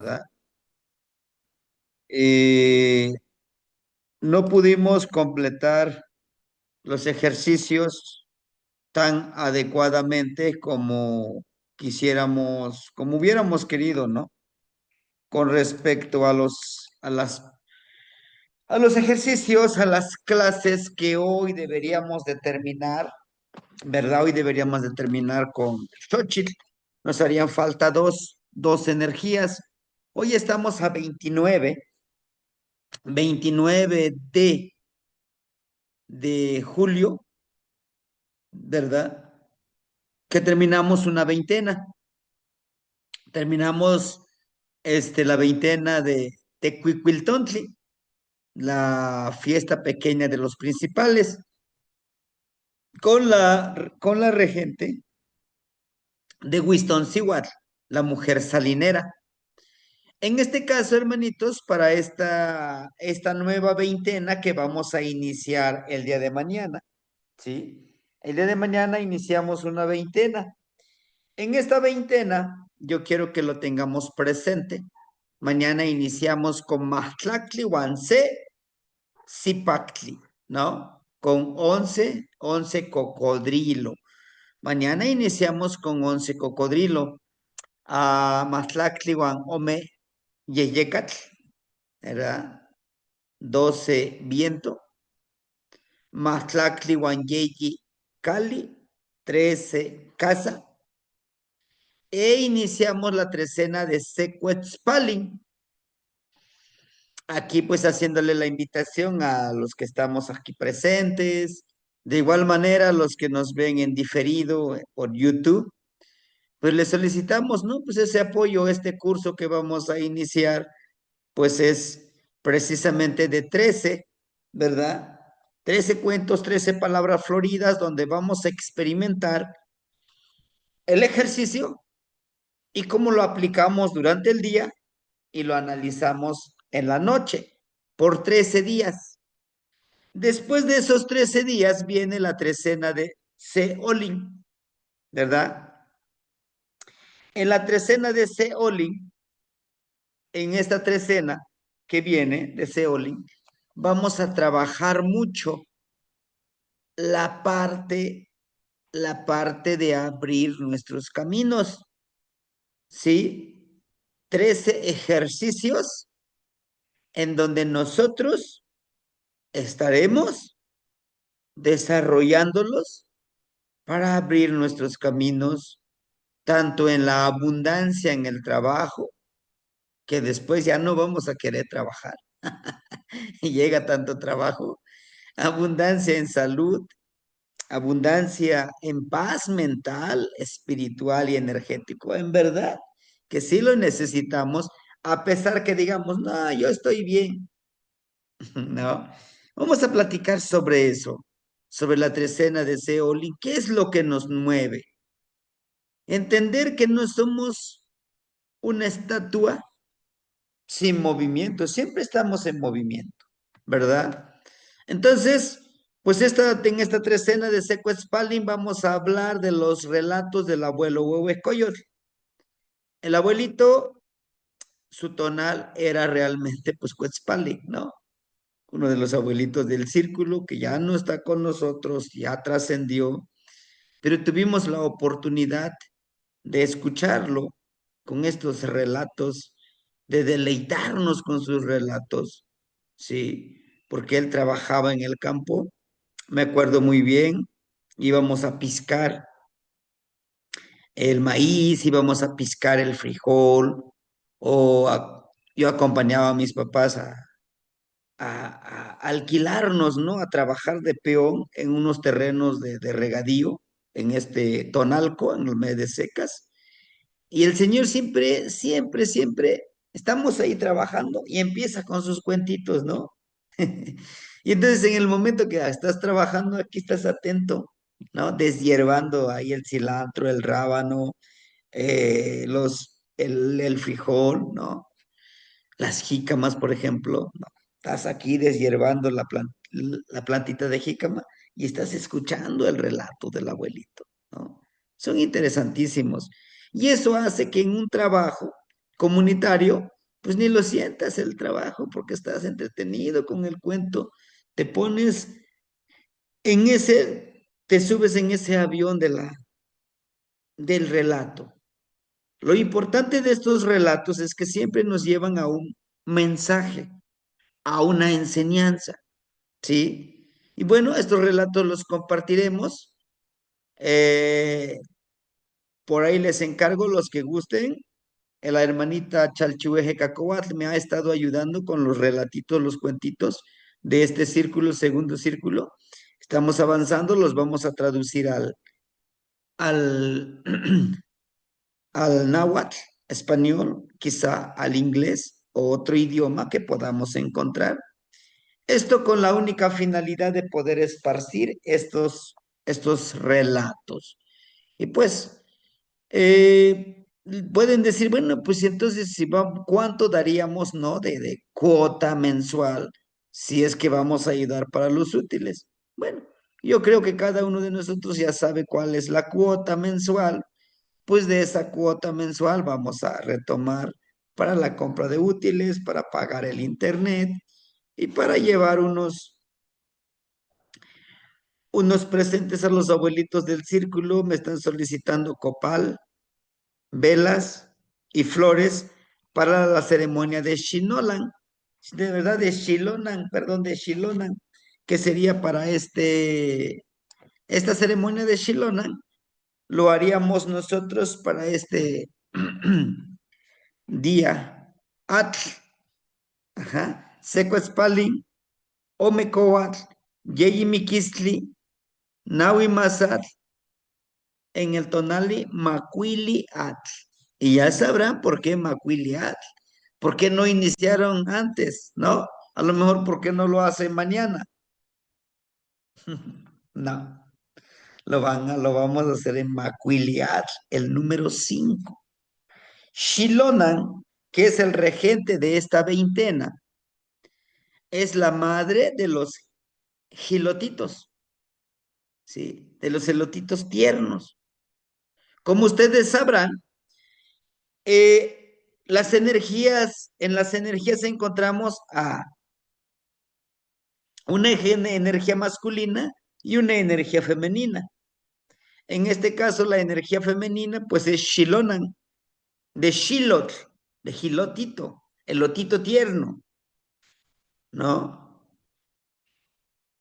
¿verdad? Eh, no pudimos completar los ejercicios tan adecuadamente como quisiéramos, como hubiéramos querido, ¿no? Con respecto a a los ejercicios, a las clases que hoy deberíamos de terminar, ¿verdad? Hoy deberíamos de terminar con Xochitl. Nos harían falta dos energías. Hoy estamos a 29 de julio, ¿verdad? Que terminamos una veintena. Terminamos la veintena de Tecuicuiltontli, la fiesta pequeña de los principales, con la regente de Winston Seward, la mujer salinera. En este caso, hermanitos, para esta nueva veintena que vamos a iniciar el día de mañana, ¿sí? El día de mañana iniciamos una veintena. En esta veintena, yo quiero que lo tengamos presente. Mañana iniciamos con Mahtlactli Wanse Zipactli, ¿no? Con 11 cocodrilo. Mañana iniciamos con 11 cocodrilo. A Mahtlactli Wan Ome Yeyecatl, ¿verdad? 12 viento. Mahtlactli Wan Yeyi Cali, 13 casa. E iniciamos la trecena de Secuetzpalin. Aquí pues haciéndole la invitación a los que estamos aquí presentes, de igual manera los que nos ven en diferido por YouTube, pues les solicitamos, ¿no? Pues ese apoyo, este curso que vamos a iniciar, pues es precisamente de 13, ¿verdad? 13 cuentos, 13 palabras floridas donde vamos a experimentar el ejercicio y cómo lo aplicamos durante el día y lo analizamos en la noche por 13 días. Después de esos 13 días viene la trecena de Seolin, ¿verdad? En la trecena de Seolin, en esta trecena que viene de Seolin, vamos a trabajar mucho la parte, la parte de abrir nuestros caminos, ¿sí? 13 ejercicios en donde nosotros estaremos desarrollándolos para abrir nuestros caminos, tanto en la abundancia en el trabajo, que después ya no vamos a querer trabajar y llega tanto trabajo, abundancia en salud, abundancia en paz mental, espiritual y energético, en verdad, que sí lo necesitamos, a pesar que digamos, no, yo estoy bien, ¿no? Vamos a platicar sobre eso, sobre la trecena de Seoli, ¿qué es lo que nos mueve? Entender que no somos una estatua sin movimiento, siempre estamos en movimiento, ¿verdad? Entonces, pues en esta trecena de Secuetzpalin vamos a hablar de los relatos del abuelo Huehuecoyotl. El abuelito, su tonal era realmente pues Cuetzpalin, ¿no? Uno de los abuelitos del círculo que ya no está con nosotros, ya trascendió, pero tuvimos la oportunidad de escucharlo con estos relatos, de deleitarnos con sus relatos, sí, porque él trabajaba en el campo, me acuerdo muy bien, íbamos a piscar el maíz, íbamos a piscar el frijol, yo acompañaba a mis papás a alquilarnos, ¿no? A trabajar de peón en unos terrenos de regadío, en este Tonalco, en los meses de secas. Y el Señor siempre, siempre, siempre, estamos ahí trabajando y empieza con sus cuentitos, ¿no? Y entonces en el momento que estás trabajando, aquí estás atento, ¿no? Deshiervando ahí el cilantro, el rábano, el frijol, ¿no? Las jícamas, por ejemplo, ¿no? Estás aquí deshiervando la plantita de jícama y estás escuchando el relato del abuelito, ¿no? Son interesantísimos. Y eso hace que en un trabajo comunitario pues ni lo sientas el trabajo porque estás entretenido con el cuento, te pones en te subes en ese avión del relato. Lo importante de estos relatos es que siempre nos llevan a un mensaje, a una enseñanza, ¿sí? Y bueno, estos relatos los compartiremos. eh, por ahí les encargo los que gusten. La hermanita Chalchueje Cacoatl me ha estado ayudando con los relatitos, los cuentitos de este círculo, segundo círculo. Estamos avanzando, los vamos a traducir al, al náhuatl, español, quizá al inglés o otro idioma que podamos encontrar. Esto con la única finalidad de poder esparcir estos relatos. Y pues eh, pueden decir, bueno, pues entonces si ¿cuánto daríamos, no? De cuota mensual si es que vamos a ayudar para los útiles. Bueno, yo creo que cada uno de nosotros ya sabe cuál es la cuota mensual, pues de esa cuota mensual vamos a retomar para la compra de útiles, para pagar el internet y para llevar unos presentes a los abuelitos del círculo. Me están solicitando copal, velas y flores para la ceremonia de Shinolan, de verdad de Shilonan, perdón, de Shilonan, que sería para esta ceremonia de Shilonan, lo haríamos nosotros para este día. Atl, ajá, Secuaspalin, Omecoatl, Yeyimikistli, Nahui Masat, en el tonali Macuili Atl. Y ya sabrán por qué Macuili Atl. ¿Por qué no iniciaron antes? ¿No? A lo mejor, ¿por qué no lo hacen mañana? No, lo vamos a hacer en Macuili Atl, el número 5. Shilonan, que es el regente de esta veintena, es la madre de los gilotitos, ¿sí? De los elotitos tiernos. Como ustedes sabrán, en las energías encontramos a una energía masculina y una energía femenina. En este caso, la energía femenina, pues es Shilonan, de Shilot, de Gilotito, el lotito tierno, ¿no?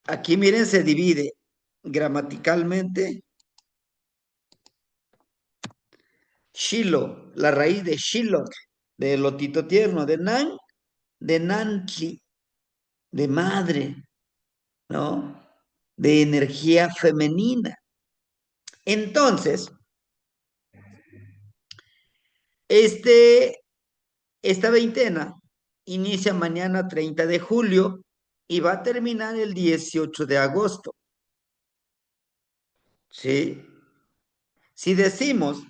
Aquí miren, se divide gramaticalmente Shilo, la raíz de Shilot, de lotito tierno, de Nantli, de madre, ¿no? De energía femenina. Entonces, este, esta veintena inicia mañana 30 de julio y va a terminar el 18 de agosto. ¿Sí? Si decimos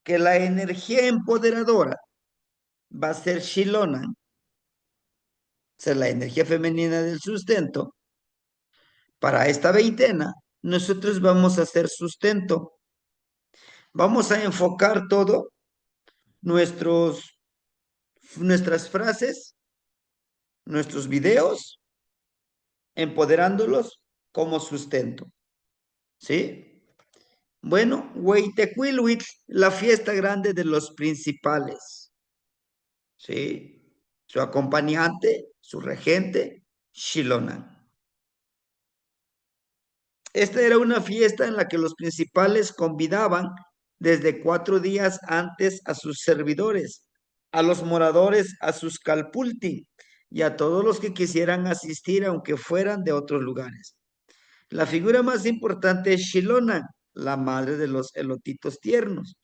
que la energía empoderadora va a ser Shilona, o sea, la energía femenina del sustento, para esta veintena, nosotros vamos a hacer sustento. Vamos a enfocar todo nuestras frases, nuestros videos, empoderándolos como sustento. ¿Sí? Bueno, Hueytecuilhuitl, la fiesta grande de los principales. ¿Sí? Su acompañante, su regente, Shilonan. Esta era una fiesta en la que los principales convidaban desde 4 días antes a sus servidores, a los moradores, a sus calpulti y a todos los que quisieran asistir, aunque fueran de otros lugares. La figura más importante es Shilona, la madre de los elotitos tiernos.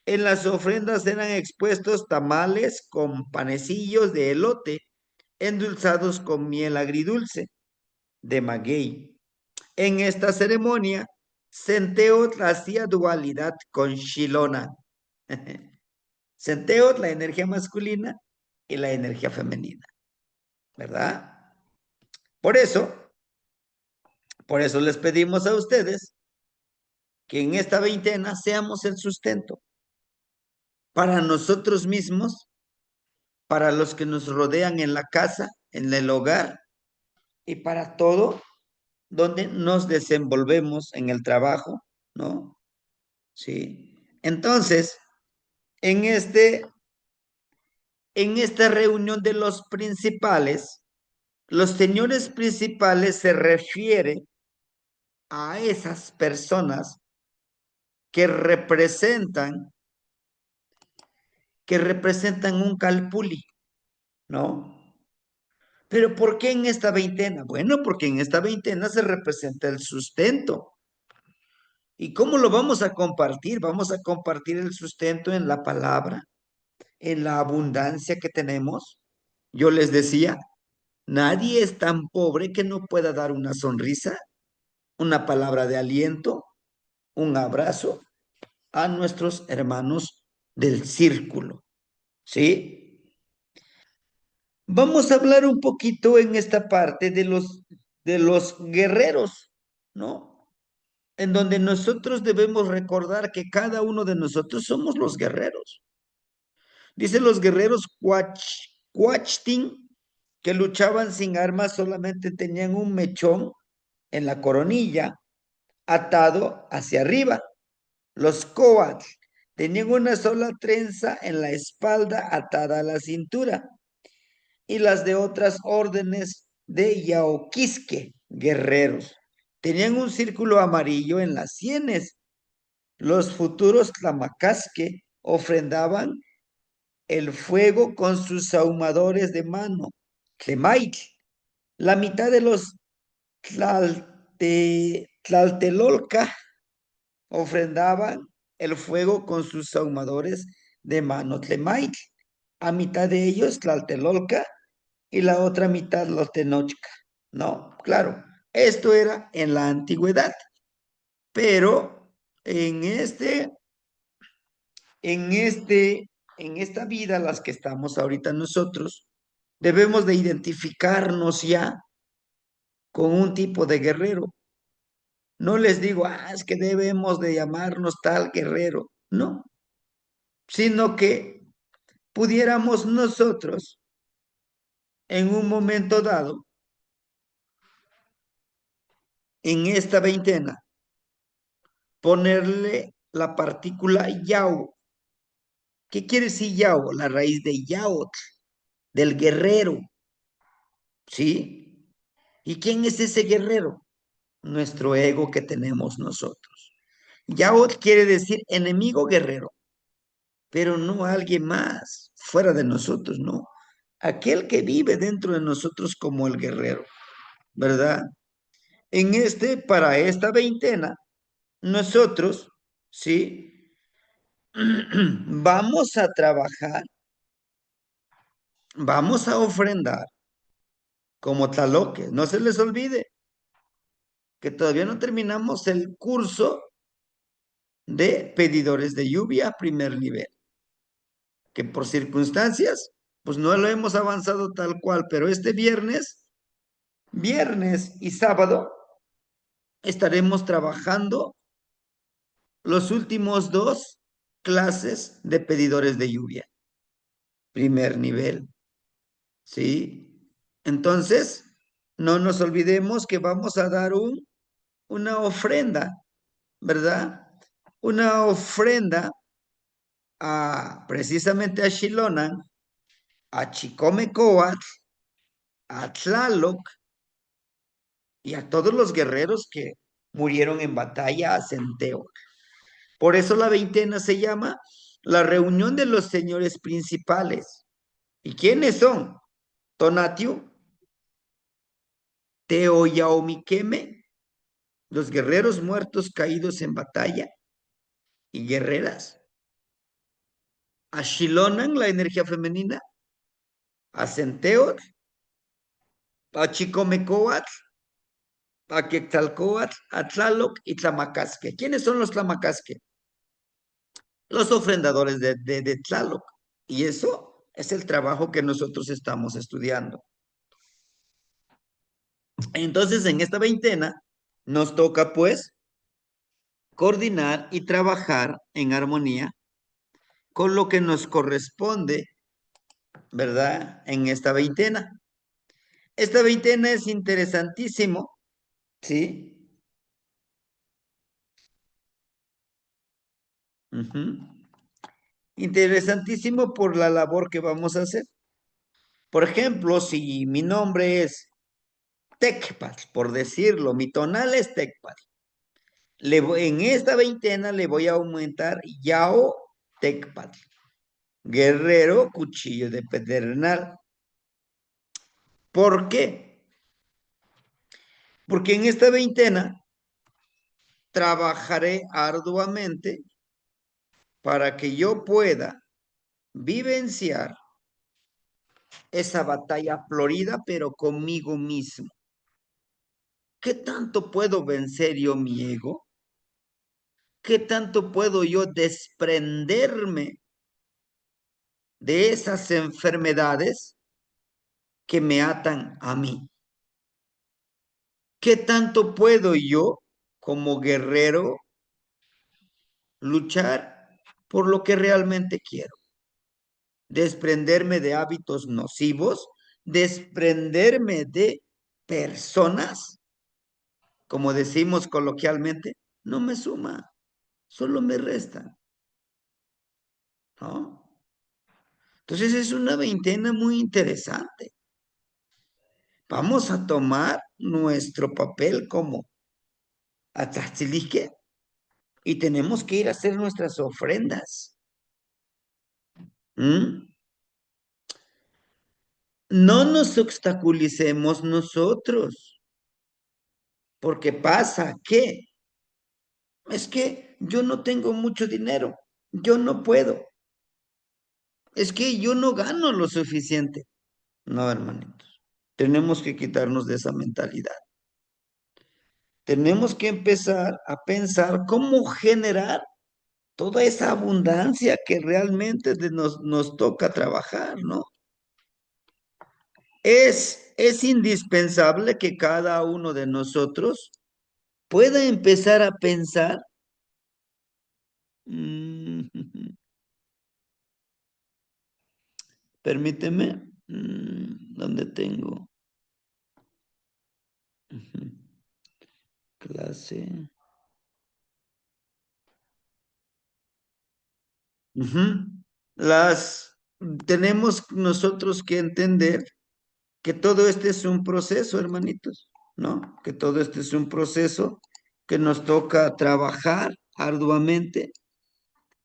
En las ofrendas eran expuestos tamales con panecillos de elote endulzados con miel agridulce de maguey. En esta ceremonia, Centeot hacía dualidad con Shilona. Centeot, la energía masculina y la energía femenina, ¿verdad? Por eso, por eso les pedimos a ustedes que en esta veintena seamos el sustento para nosotros mismos, para los que nos rodean en la casa, en el hogar y para todo donde nos desenvolvemos en el trabajo, ¿no? Sí. Entonces, en en esta reunión de los principales, los señores principales se refieren a esas personas que representan un calpuli, ¿no? Pero ¿por qué en esta veintena? Bueno, porque en esta veintena se representa el sustento. ¿Y cómo lo vamos a compartir? Vamos a compartir el sustento en la palabra, en la abundancia que tenemos. Yo les decía, nadie es tan pobre que no pueda dar una sonrisa, una palabra de aliento, un abrazo a nuestros hermanos del círculo, ¿sí? Vamos a hablar un poquito en esta parte de los guerreros, ¿no? En donde nosotros debemos recordar que cada uno de nosotros somos los guerreros. Dice los guerreros Cuachtin que luchaban sin armas, solamente tenían un mechón en la coronilla atado hacia arriba. Los Coatl tenían una sola trenza en la espalda atada a la cintura. Y las de otras órdenes de Yaoquisque, guerreros, tenían un círculo amarillo en las sienes. Los futuros Tlamacasque ofrendaban el fuego con sus ahumadores de mano, Tlemait. La mitad de los Tlaltelolca ofrendaban el fuego con sus ahumadores de mano, Tlemait. A mitad de ellos, Tlaltelolca, y la otra mitad, los Tenochca. No, claro, esto era en la antigüedad, pero en en este, en esta vida, las que estamos ahorita nosotros, debemos de identificarnos ya con un tipo de guerrero. No les digo, es que debemos de llamarnos tal guerrero, no, sino que pudiéramos nosotros en un momento dado, en esta veintena, ponerle la partícula yao. ¿Qué quiere decir yao? La raíz de yaot, del guerrero, ¿sí? ¿Y quién es ese guerrero? Nuestro ego que tenemos nosotros. Yaot quiere decir enemigo guerrero, pero no alguien más fuera de nosotros, no. Aquel que vive dentro de nosotros como el guerrero, ¿verdad? Para esta veintena, nosotros, ¿sí? Vamos a trabajar, vamos a ofrendar como taloques. No se les olvide que todavía no terminamos el curso de pedidores de lluvia primer nivel, que por circunstancias, pues no lo hemos avanzado tal cual, pero este viernes y sábado, estaremos trabajando los últimos dos clases de pedidores de lluvia, primer nivel, ¿sí? Entonces, no nos olvidemos que vamos a dar una ofrenda, ¿verdad? Una ofrenda precisamente a Xilonan, a Chicomecoatl, a Tlaloc y a todos los guerreros que murieron en batalla a Centeo. Por eso la veintena se llama la reunión de los señores principales. ¿Y quiénes son? Tonatiuh, Teoyaomiqueme, los guerreros muertos caídos en batalla y guerreras. A Xilonan, la energía femenina. A Centeo, a Chicomecoatl, a Quetzalcóatl, a Tlaloc y Tlamacasque. ¿Quiénes son los Tlamacasque? Los ofrendadores de Tlaloc. Y eso es el trabajo que nosotros estamos estudiando. Entonces, en esta veintena, nos toca pues coordinar y trabajar en armonía con lo que nos corresponde ¿verdad? En esta veintena. Esta veintena es interesantísimo, ¿sí? Ujú. Interesantísimo por la labor que vamos a hacer. Por ejemplo, si mi nombre es Tecpat, por decirlo, mi tonal es Tecpat. En esta veintena le voy a aumentar Yao Tecpat, guerrero, cuchillo de pedernal. ¿Por qué? Porque en esta veintena trabajaré arduamente para que yo pueda vivenciar esa batalla florida, pero conmigo mismo. ¿Qué tanto puedo vencer yo mi ego? ¿Qué tanto puedo yo desprenderme de esas enfermedades que me atan a mí? ¿Qué tanto puedo yo, como guerrero, luchar por lo que realmente quiero? Desprenderme de hábitos nocivos, desprenderme de personas, como decimos coloquialmente, no me suma, solo me resta, ¿no? Entonces es una veintena muy interesante. Vamos a tomar nuestro papel como Atzatzilique y tenemos que ir a hacer nuestras ofrendas. ¿Mm? No nos obstaculicemos nosotros, porque pasa que es que yo no tengo mucho dinero, yo no puedo, es que yo no gano lo suficiente. No, hermanitos, tenemos que quitarnos de esa mentalidad. Tenemos que empezar a pensar cómo generar toda esa abundancia que realmente nos toca trabajar, ¿no? Es indispensable que cada uno de nosotros pueda empezar a pensar, mm, permíteme, ¿dónde tengo? Ujú, clase. Ujú. Las tenemos nosotros que entender que todo este es un proceso, hermanitos, ¿no? Que todo este es un proceso que nos toca trabajar arduamente.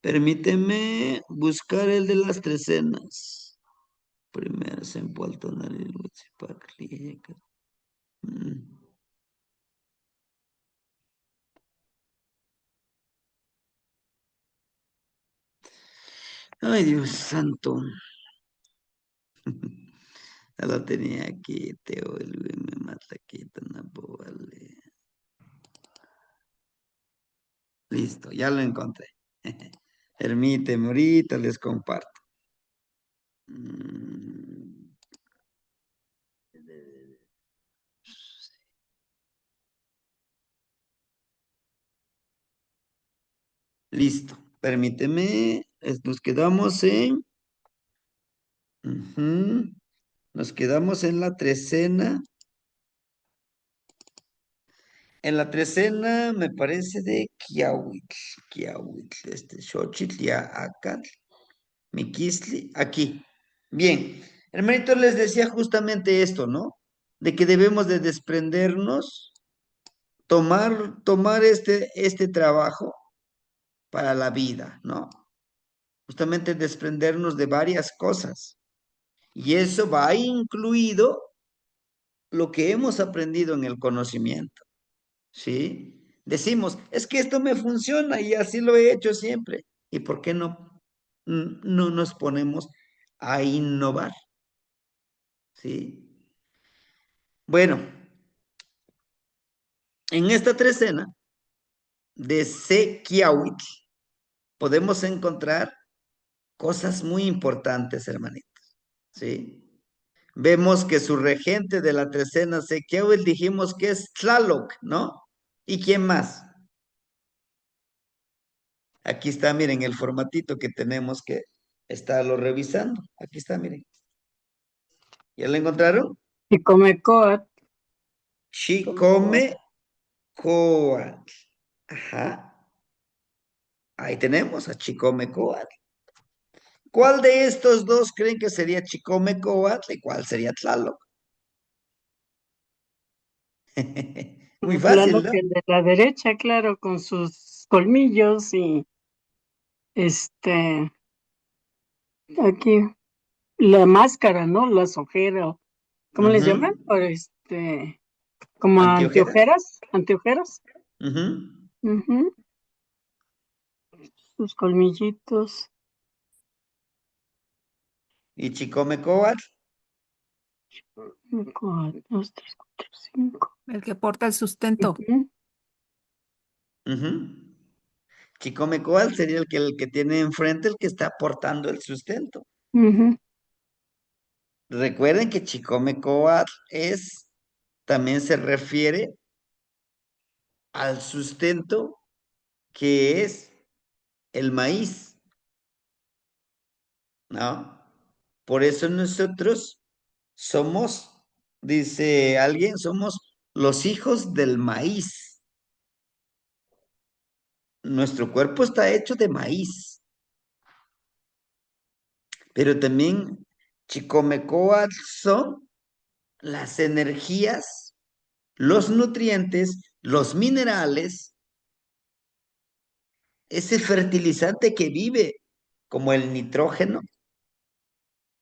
Permíteme buscar el de las trecenas. Primero se Puerto Nariz, Huitzipacli. Mm. Ay, Dios santo. Ya lo tenía aquí, Teo, el me mata aquí, vale. Listo, ya lo encontré. Permíteme, ahorita les comparto. Mm, Listo, permíteme. Nos quedamos en. Ujú, nos quedamos en la trecena. En la trecena me parece de Kiahuitl, Xochitl, Acatl, Miquistli, aquí. Bien, hermanito les decía justamente esto, ¿no? De que debemos de desprendernos, tomar este trabajo para la vida, ¿no? Justamente desprendernos de varias cosas. Y eso va incluido lo que hemos aprendido en el conocimiento, ¿sí? Decimos, es que esto me funciona y así lo he hecho siempre. ¿Y por qué no nos ponemos a innovar, ¿sí? Bueno, en esta trecena de Sequiahuitl podemos encontrar cosas muy importantes, hermanitos, ¿sí? Vemos que su regente de la trecena Sequiahuitl dijimos que es Tlaloc, ¿no? ¿Y quién más? Aquí está, miren, el formatito que tenemos que estarlo revisando. Aquí está, miren. ¿Ya la encontraron? Chicomecoat, Chicome Chicomecoat. Coatl. Ajá. Ahí tenemos a Chicome Coatl. ¿Cuál de estos dos creen que sería Chicome Coatl y cuál sería Tlaloc? Muy Claro fácil, ¿no? que el de la derecha, claro, con sus colmillos y este, aquí la máscara, ¿no? Las ojeras, ¿cómo les llaman? Ujú. Por como Anteojeras. anteojeras, anteojeras. Ujú. Ujú. Sus colmillitos. Y Chicome Coatl. Cuatro, dos, tres, cuatro, cinco. El que porta el sustento. Ujú, Ujú. Chicome Coatl sería el que tiene enfrente, el que está aportando el sustento. ujú, Recuerden que Chicome Coatl también se refiere al sustento que es el maíz, ¿no? Por eso nosotros somos, dice alguien, somos los hijos del maíz. Nuestro cuerpo está hecho de maíz, pero también Chicomecoatl son las energías, los nutrientes, los minerales, ese fertilizante que vive como el nitrógeno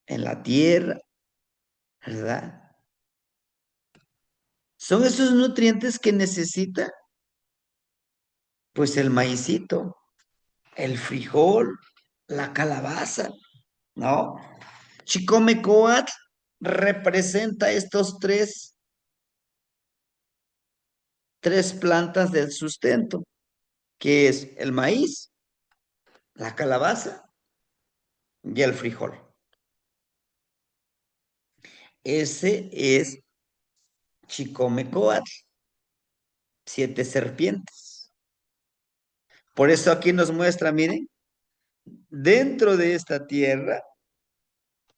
en la tierra, ¿verdad? Son esos nutrientes que necesita, pues, el maicito, el frijol, la calabaza, ¿no? Chicomecoatl representa estos tres plantas del sustento, que es el maíz, la calabaza y el frijol. Ese es Chicomecoatl, 7 serpientes. Por eso aquí nos muestra, miren, dentro de esta tierra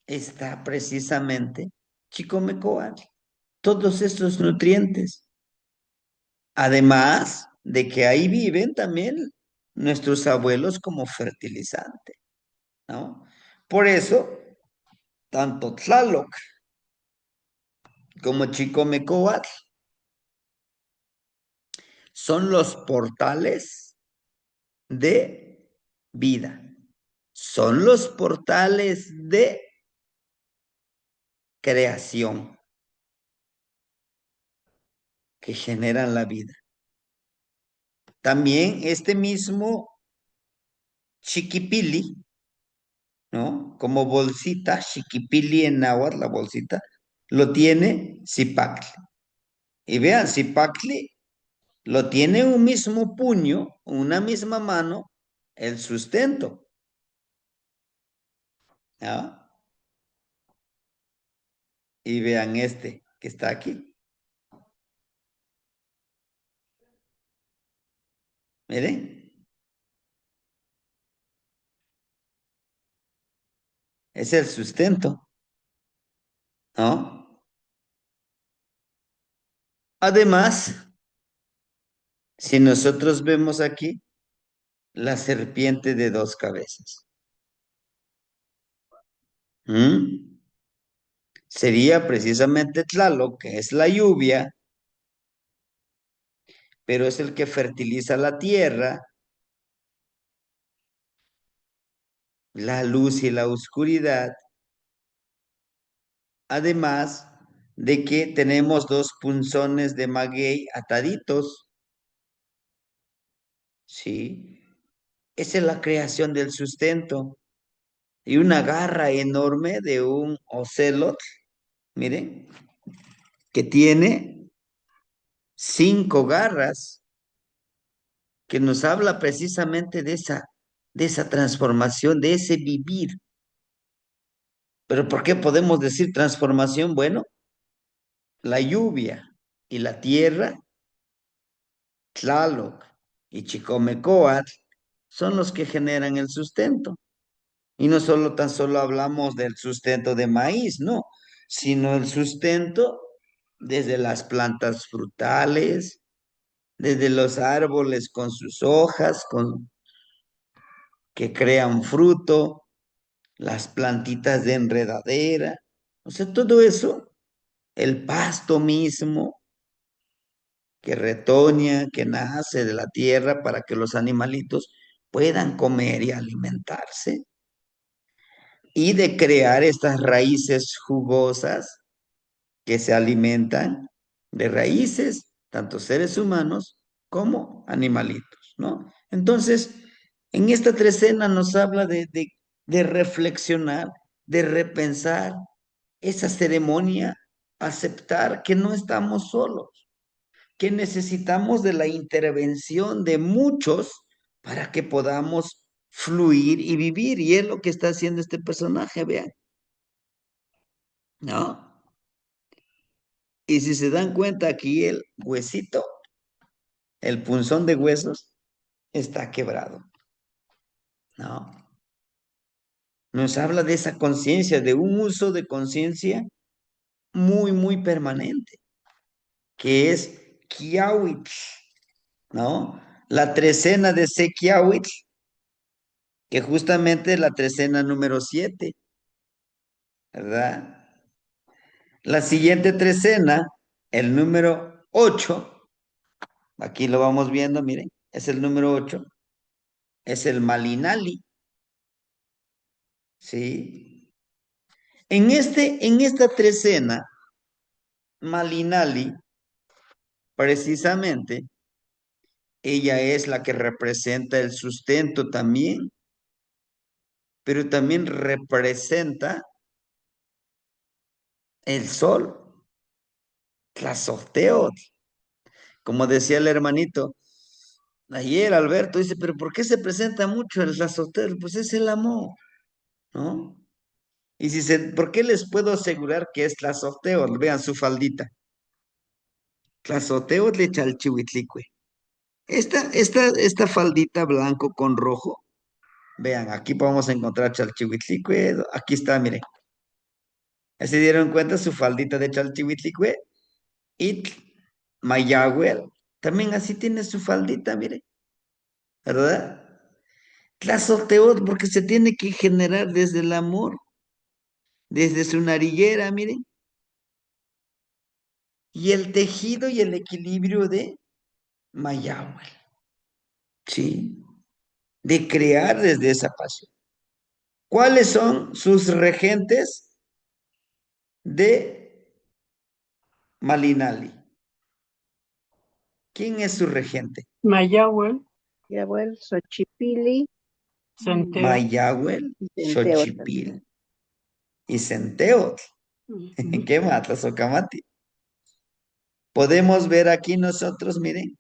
está precisamente Chicomecoatl, todos estos nutrientes. Además de que ahí viven también nuestros abuelos como fertilizante, ¿no? Por eso, tanto Tlaloc como Chicomecoatl son los portales de vida. Son los portales de creación que generan la vida. También este mismo Chiquipili, ¿no? Como bolsita, Chiquipili en náhuatl, la bolsita, lo tiene Zipacli. Y vean, Zipacli lo tiene un mismo puño, una misma mano, el sustento. ¿Ah? Y vean este que está aquí. Miren, es el sustento, ¿no? Además, si nosotros vemos aquí la serpiente de 2 cabezas, ¿m? Sería precisamente Tlaloc, que es la lluvia, pero es el que fertiliza la tierra, la luz y la oscuridad. Además de que tenemos 2 punzones de maguey ataditos, ¿sí? Esa es la creación del sustento. Y una garra enorme de un ocelot, miren, que tiene 5 garras, que nos habla precisamente de esa transformación, de ese vivir. Pero ¿por qué podemos decir transformación? Bueno, la lluvia y la tierra, Tlaloc y Chicomecoatl, son los que generan el sustento. Y no solo tan solo hablamos del sustento de maíz, no, sino el sustento desde las plantas frutales, desde los árboles con sus hojas, que crean fruto, las plantitas de enredadera, o sea, todo eso, el pasto mismo que retoña, que nace de la tierra para que los animalitos puedan comer y alimentarse, y de crear estas raíces jugosas que se alimentan de raíces, tanto seres humanos como animalitos, ¿no? Entonces, en esta trecena nos habla de reflexionar, de repensar esa ceremonia, aceptar que no estamos solos, que necesitamos de la intervención de muchos para que podamos fluir y vivir. Y es lo que está haciendo este personaje, vean, ¿no? Y si se dan cuenta aquí el huesito, el punzón de huesos, está quebrado, ¿no? Nos habla de esa conciencia, de un uso de conciencia muy, muy permanente, que es Kiawitl, ¿no? La trecena de Sekiawitl, que justamente es la trecena número 7, ¿verdad? La siguiente trecena, el número 8, aquí lo vamos viendo, miren, es el número 8, es el Malinali, ¿sí? En esta trecena, Malinali, precisamente, ella es la que representa el sustento también, pero también representa el sol, Tlazolteotl. Como decía el hermanito, ayer Alberto dice, pero ¿por qué se presenta mucho el Tlazolteotl? Pues es el amor, ¿no? Y si ¿por qué les puedo asegurar que es Tlazolteotl? Vean su faldita. Tlazolteotl de Chalchihuitlicue. Esta faldita blanco con rojo, vean, aquí podemos encontrar Chalchihuitlicue, aquí está, miren. ¿Ya se dieron cuenta su faldita de Chalchihuitlicue? Y Mayagüel, también así tiene su faldita, miren, ¿verdad? Tlazolteotl, porque se tiene que generar desde el amor, desde su nariguera, miren, y el tejido y el equilibrio de Mayagüel, ¿sí? De crear desde esa pasión. ¿Cuáles son sus regentes de Malinali? ¿Quién es su regente? Mayahuel, Yabuel, Xochipili Centeo. Mayagüel, y Centeotl. Xochipil y Centeotl. Ujú. ¿Qué mata, Socamati? Podemos ver aquí nosotros, miren,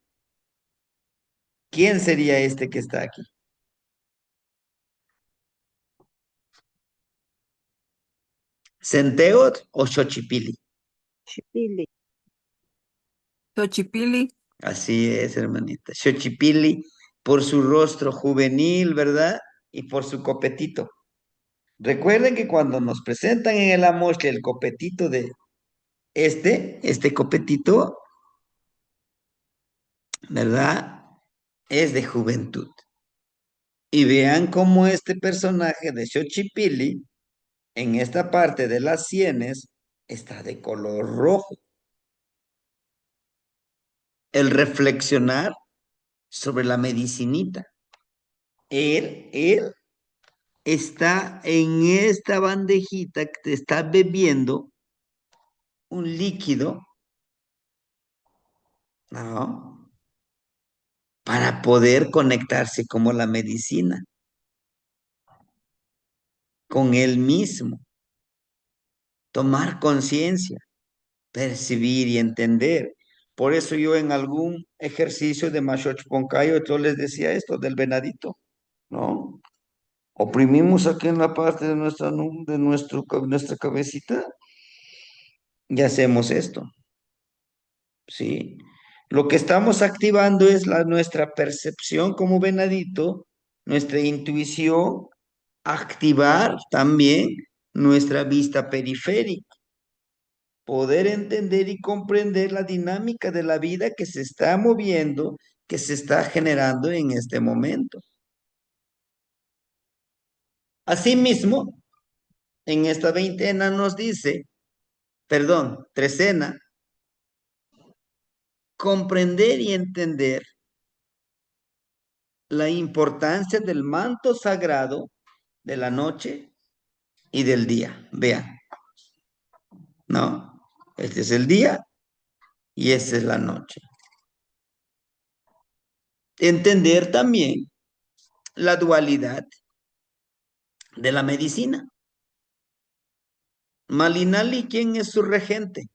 ¿quién sería este que está aquí? ¿Centeotl o Xochipili? Chipili, Xochipilli, Así es, hermanita. Xochipili por su rostro juvenil, ¿verdad? Y por su copetito. Recuerden que cuando nos presentan en el amoche el copetito de este copetito, ¿verdad? Es de juventud. Y vean cómo este personaje de Xochipilli, en esta parte de las sienes, está de color rojo. El reflexionar sobre la medicinita. Él está en esta bandejita que te está bebiendo un líquido, ¿no? Para poder conectarse como la medicina con él mismo, tomar conciencia, percibir y entender. Por eso yo en algún ejercicio de Machoch Poncayo yo les decía esto del venadito, ¿no? Oprimimos aquí en la parte de nuestra cabecita y hacemos esto, ¿sí? Lo que estamos activando es nuestra percepción como venadito, nuestra intuición, activar también nuestra vista periférica. poder entender y comprender la dinámica de la vida que se está moviendo, que se está generando en este momento. Asimismo, en esta veintena nos dice, perdón, trecena, comprender y entender la importancia del manto sagrado de la noche y del día. Vean, ¿no? Este es el día y esta es la noche. Entender también la dualidad de la medicina. Malinali, ¿quién es su regente?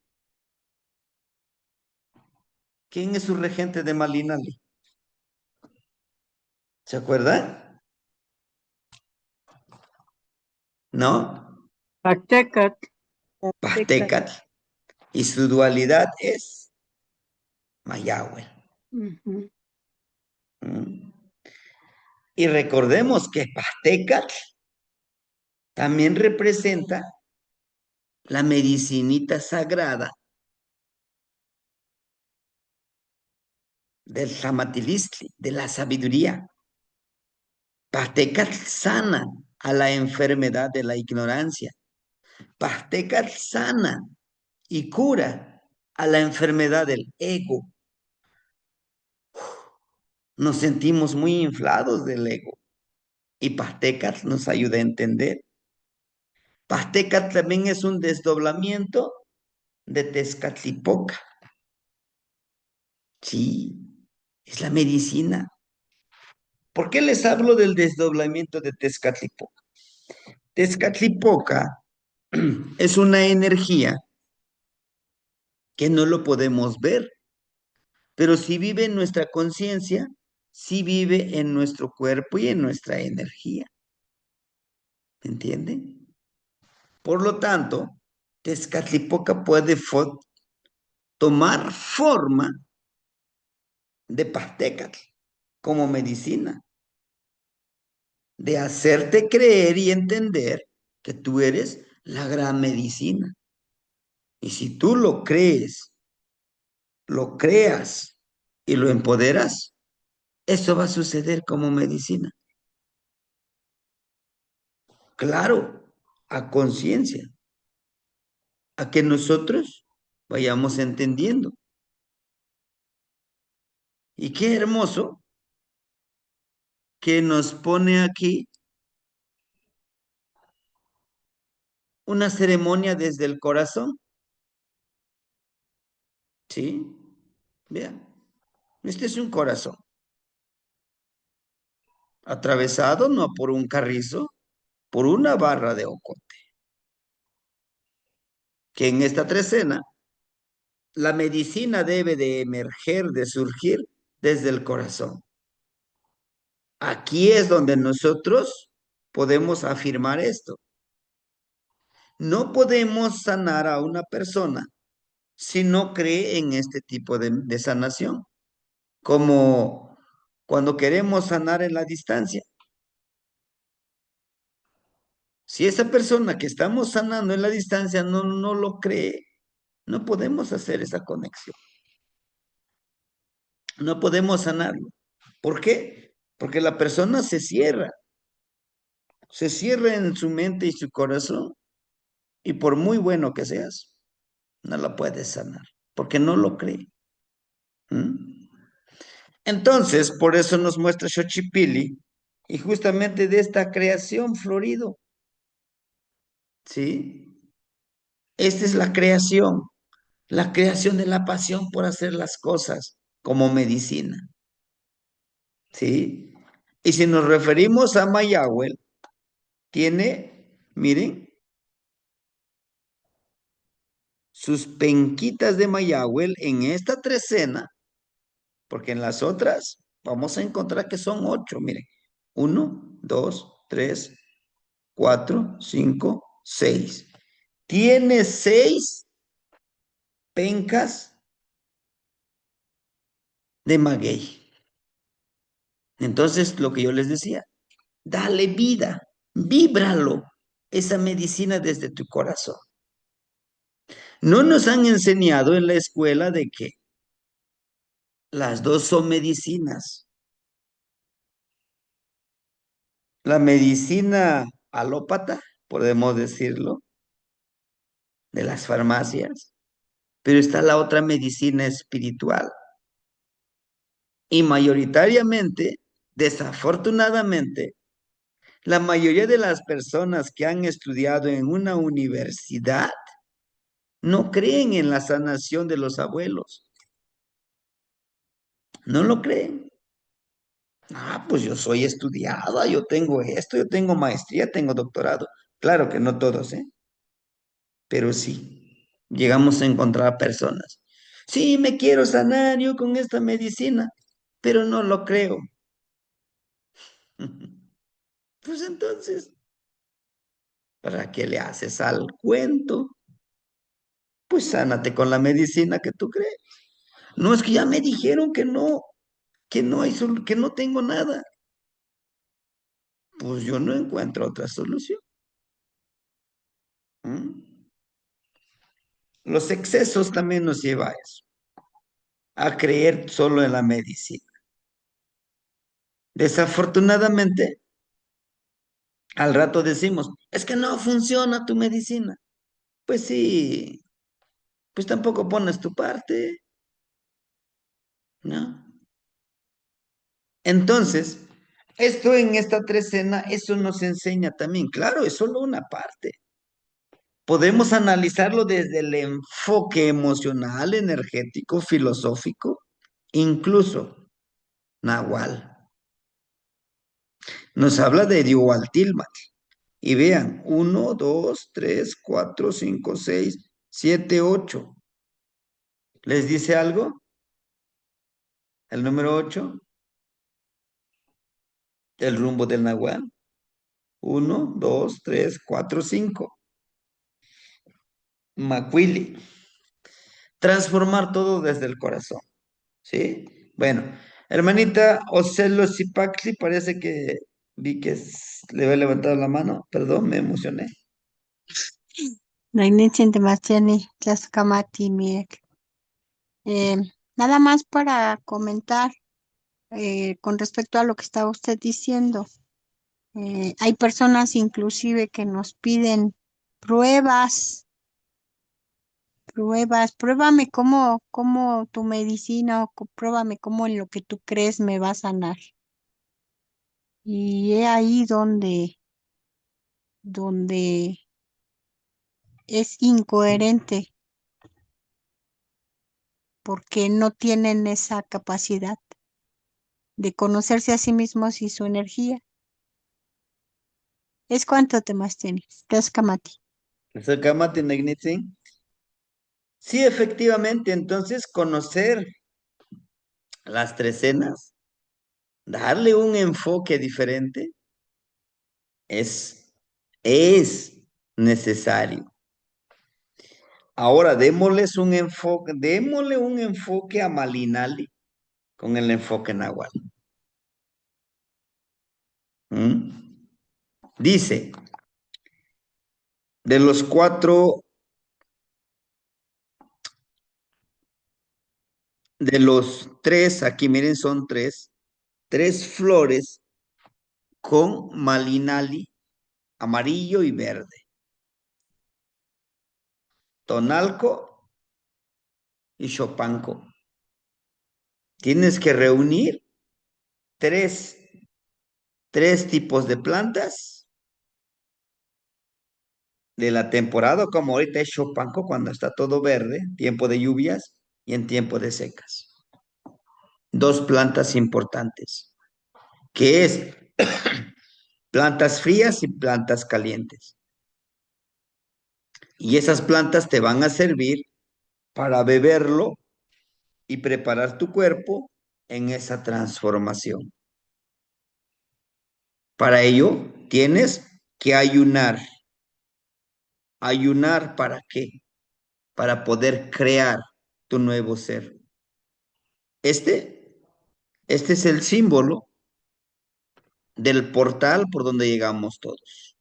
¿Quién es su regente de Malinali? ¿Se acuerdan? ¿No? Pactecat. Pastecatl. Y su dualidad es Mayagüel. Ujú. ¿Mm? Y recordemos que Pastecatl también representa la medicinita sagrada del Jamatilistli, de la sabiduría. Pastecatl sana a la enfermedad de la ignorancia. Pastecatl sana y cura a la enfermedad del ego. Nos sentimos muy inflados del ego y Pastecatl nos ayuda a entender. Pastecatl también es un desdoblamiento de Tezcatlipoca. Sí, es la medicina. ¿Por qué les hablo del desdoblamiento de Tezcatlipoca? Tezcatlipoca es una energía que no lo podemos ver, pero si vive en nuestra conciencia, sí vive en nuestro cuerpo y en nuestra energía. ¿Entienden? Por lo tanto, Tezcatlipoca puede tomar forma de Pastecatl como medicina, de hacerte creer y entender que tú eres la gran medicina. Y si tú lo crees, lo creas y lo empoderas, eso va a suceder como medicina. Claro, a conciencia, a que nosotros vayamos entendiendo. Y qué hermoso que nos pone aquí una ceremonia desde el corazón. ¿Sí? Vean, este es un corazón, atravesado no por un carrizo, por una barra de ocote. Que en esta trecena, la medicina debe de emerger, de surgir desde el corazón. Aquí es donde nosotros podemos afirmar esto. No podemos sanar a una persona si no cree en este tipo de sanación, como cuando queremos sanar en la distancia. Si esa persona que estamos sanando en la distancia no lo cree, no podemos hacer esa conexión. No podemos sanarlo. ¿Por qué? Porque la persona se cierra en su mente y su corazón, y por muy bueno que seas, no la puedes sanar, porque no lo cree. ¿Mm? Entonces, por eso nos muestra Xochipilli, y justamente de esta creación florido, ¿sí? Esta es la creación de la pasión por hacer las cosas como medicina, ¿sí? Y si nos referimos a Mayahuel, tiene, miren, sus penquitas de Mayahuel en esta trecena, porque en las otras vamos a encontrar que son 8, miren. 1, 2, 3, 4, 5, 6. Tiene 6 pencas de maguey. Entonces, lo que yo les decía, dale vida, víbralo, esa medicina desde tu corazón. No nos han enseñado en la escuela de que las dos son medicinas. La medicina alópata, podemos decirlo, de las farmacias, pero está la otra medicina espiritual. Y mayoritariamente, desafortunadamente, la mayoría de las personas que han estudiado en una universidad no creen en la sanación de los abuelos. No lo creen. Ah, pues yo soy estudiada, yo tengo esto, yo tengo maestría, tengo doctorado. Claro que no todos, ¿eh? Pero sí, llegamos a encontrar personas. Sí, me quiero sanar yo con esta medicina, pero no lo creo. Pues entonces, ¿para qué le haces al cuento? Pues sánate con la medicina que tú crees. No es que ya me dijeron que no hay que no tengo nada. Pues yo no encuentro otra solución. ¿Mm? Los excesos también nos lleva a eso, a creer solo en la medicina. Desafortunadamente, al rato decimos, es que no funciona tu medicina. Pues sí, pues tampoco pones tu parte, ¿no? Entonces, esto en esta trecena, eso nos enseña también. Claro, es solo una parte. Podemos analizarlo desde el enfoque emocional, energético, filosófico, incluso Nahual. Nos habla de Dioaltilmat. Y vean, 1, 2, 3, 4, 5, 6, 7, 8. ¿Les dice algo? El número 8, el rumbo del Nahual. 1, 2, 3, 4, 5. Macuili. Transformar todo desde el corazón. ¿Sí? Bueno, hermanita Ocelo Zipacli, parece que vi que le había levantado la mano. Perdón, me emocioné. Nainitsin Temacheni, Tlaxcamati, Miek. Eh, Nada más para comentar con respecto a lo que estaba usted diciendo. Hay personas inclusive que nos piden pruebas, pruébame cómo tu medicina o pruébame cómo en lo que tú crees me va a sanar. Y es ahí donde es incoherente porque no tienen esa capacidad de conocerse a sí mismos y su energía. ¿Es cuánto temas tienes? Tlaxcamati. Sacamate Negnitzin. Sí, efectivamente, entonces conocer las trecenas, darle un enfoque diferente, es, es necesario. Ahora démosle un enfoque a Malinali con el enfoque Nahual. ¿Mm? Dice, de los cuatro, de los tres, aquí miren, son tres flores con Malinali amarillo y verde. Tonalco y Chopanco. Tienes que reunir tres, tres tipos de plantas de la temporada, como ahorita es Chopanco, cuando está todo verde, tiempo de lluvias y en tiempo de secas. Dos plantas importantes, que es plantas frías y plantas calientes. Y esas plantas te van a servir para beberlo y preparar tu cuerpo en esa transformación. Para ello, tienes que ayunar. ¿Ayunar para qué? Para poder crear tu nuevo ser. Este, este es el símbolo del portal por donde llegamos todos.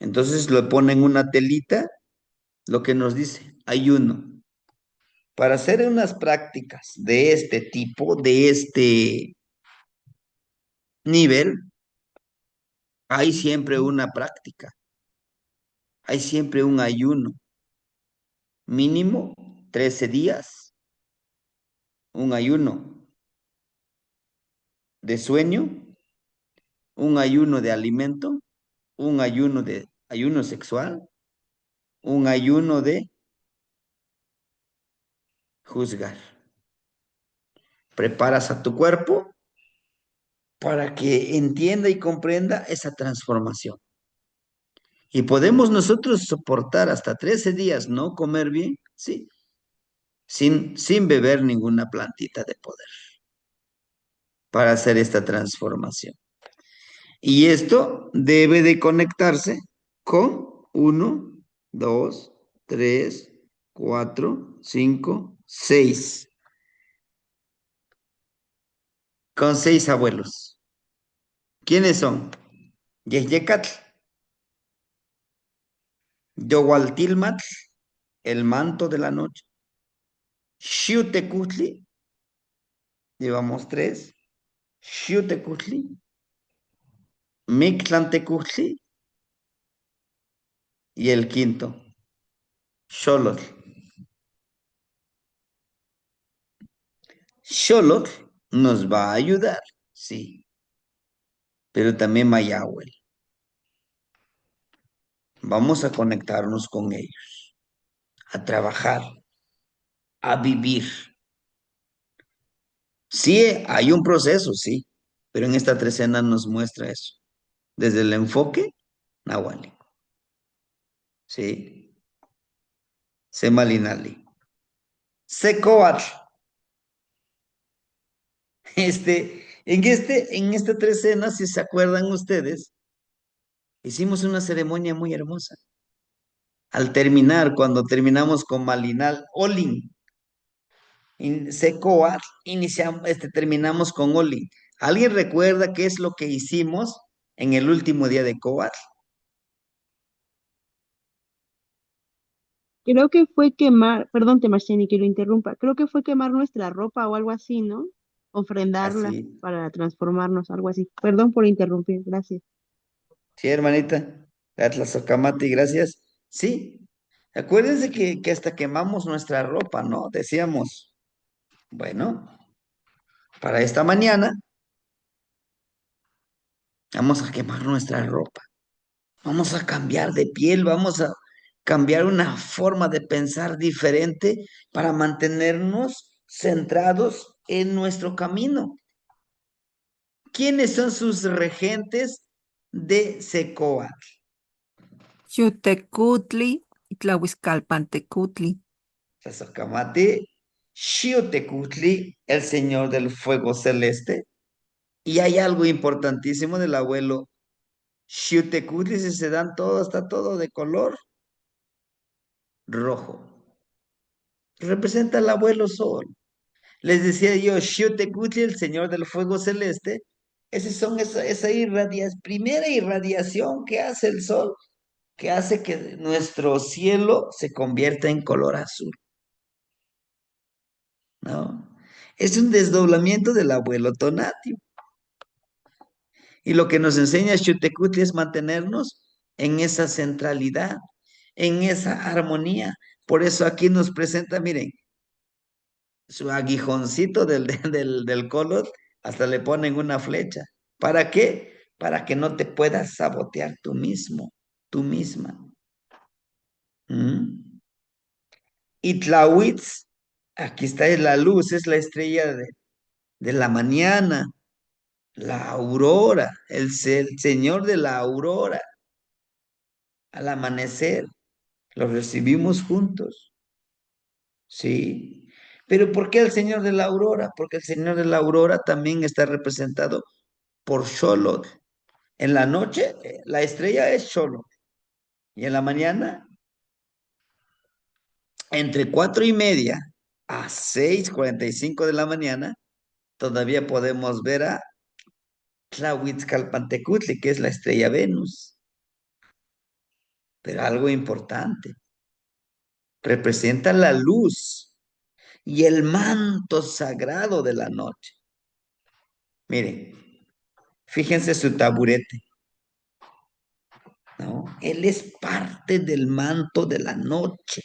Entonces lo ponen una telita lo que nos dice, ayuno. Para hacer unas prácticas de este tipo, de este nivel, hay siempre una práctica, hay siempre un ayuno, mínimo 13 días, un ayuno de sueño, un ayuno de alimento, un ayuno de ayuno sexual, un ayuno de juzgar. Preparas a tu cuerpo para que entienda y comprenda esa transformación. Y podemos nosotros soportar hasta 13 días no comer bien, sí, sin beber ninguna plantita de poder para hacer esta transformación. Y esto debe de conectarse con 1, 2, 3, 4, 5, 6. Con 6 abuelos. ¿Quiénes son? Yeyecatl, Yohualtilmatl, el manto de la noche. Xiutecutli, llevamos 3. Xiutecutli, Mictlantecutli y el quinto, Xolotl. Xolotl nos va a ayudar, sí, pero también Mayahuel. Vamos a conectarnos con ellos, a trabajar, a vivir. Sí, hay un proceso, sí, pero en esta trecena nos muestra eso, desde el enfoque Nahuali, sí, Semalinali. Secoatl, en esta trecena, si se acuerdan ustedes, hicimos una ceremonia muy hermosa. Al terminar, cuando terminamos con Malinal, Olin, Secoatl, terminamos con Olin. ¿Alguien recuerda qué es lo que hicimos en el último día de Coatl? Creo que fue quemar, perdón, Temarciani, que lo interrumpa, creo que fue quemar nuestra ropa o algo así, ¿no? Ofrendarla Así. para transformarnos, algo así. Perdón por interrumpir, gracias. Sí, hermanita. Atlas Ocamati, gracias. Sí. Acuérdense que hasta quemamos nuestra ropa, ¿no? Decíamos, bueno, para esta mañana vamos a quemar nuestra ropa. Vamos a cambiar de piel, vamos a cambiar una forma de pensar diferente para mantenernos centrados en nuestro camino. ¿Quiénes son sus regentes de Secoa? Xutecutli y Tlahuizcalpantecutli. Sasocamate, Xiotecutli, el señor del fuego celeste. Y hay algo importantísimo del abuelo Xiotecutli, si se dan todo, está todo de color rojo. Representa al abuelo sol. Les decía yo, Xiotecutli, el señor del fuego celeste, esa primera irradiación que hace el sol, que hace que nuestro cielo se convierta en color azul, ¿no? Es un desdoblamiento del abuelo Tonati. Y lo que nos enseña Xiutecutli es mantenernos en esa centralidad, en esa armonía. Por eso aquí nos presenta, miren, su aguijoncito del color, hasta le ponen una flecha. ¿Para qué? Para que no te puedas sabotear tú mismo, tú misma. ¿Mm? Y Tlawitz, aquí está la luz, es la estrella de la mañana, la aurora, el señor de la aurora. Al amanecer, lo recibimos juntos, ¿sí? Pero ¿por qué el Señor de la Aurora? Porque el Señor de la Aurora también está representado por Xolotl. En la noche, la estrella es Xolotl. Y en la mañana, entre 4:30 a 6:45 de la mañana, todavía podemos ver a Tlahuitzcalpantecutli, que es la estrella Venus. Pero algo importante. representa la luz y el manto sagrado de la noche. Miren, fíjense su taburete, ¿no? Él es parte del manto de la noche.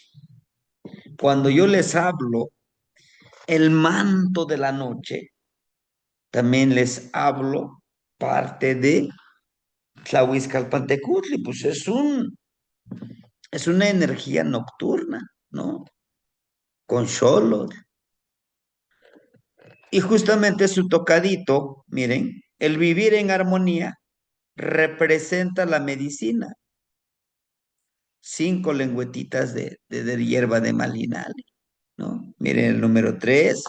Cuando yo les hablo el manto de la noche, también les hablo parte de Tlahuizcalpantecutli, pues es una energía nocturna, ¿no? Con Xolotl. Y justamente su tocadito, miren, el vivir en armonía representa la medicina. 5 lengüetitas de hierba de malinal, ¿no? Miren el número 3.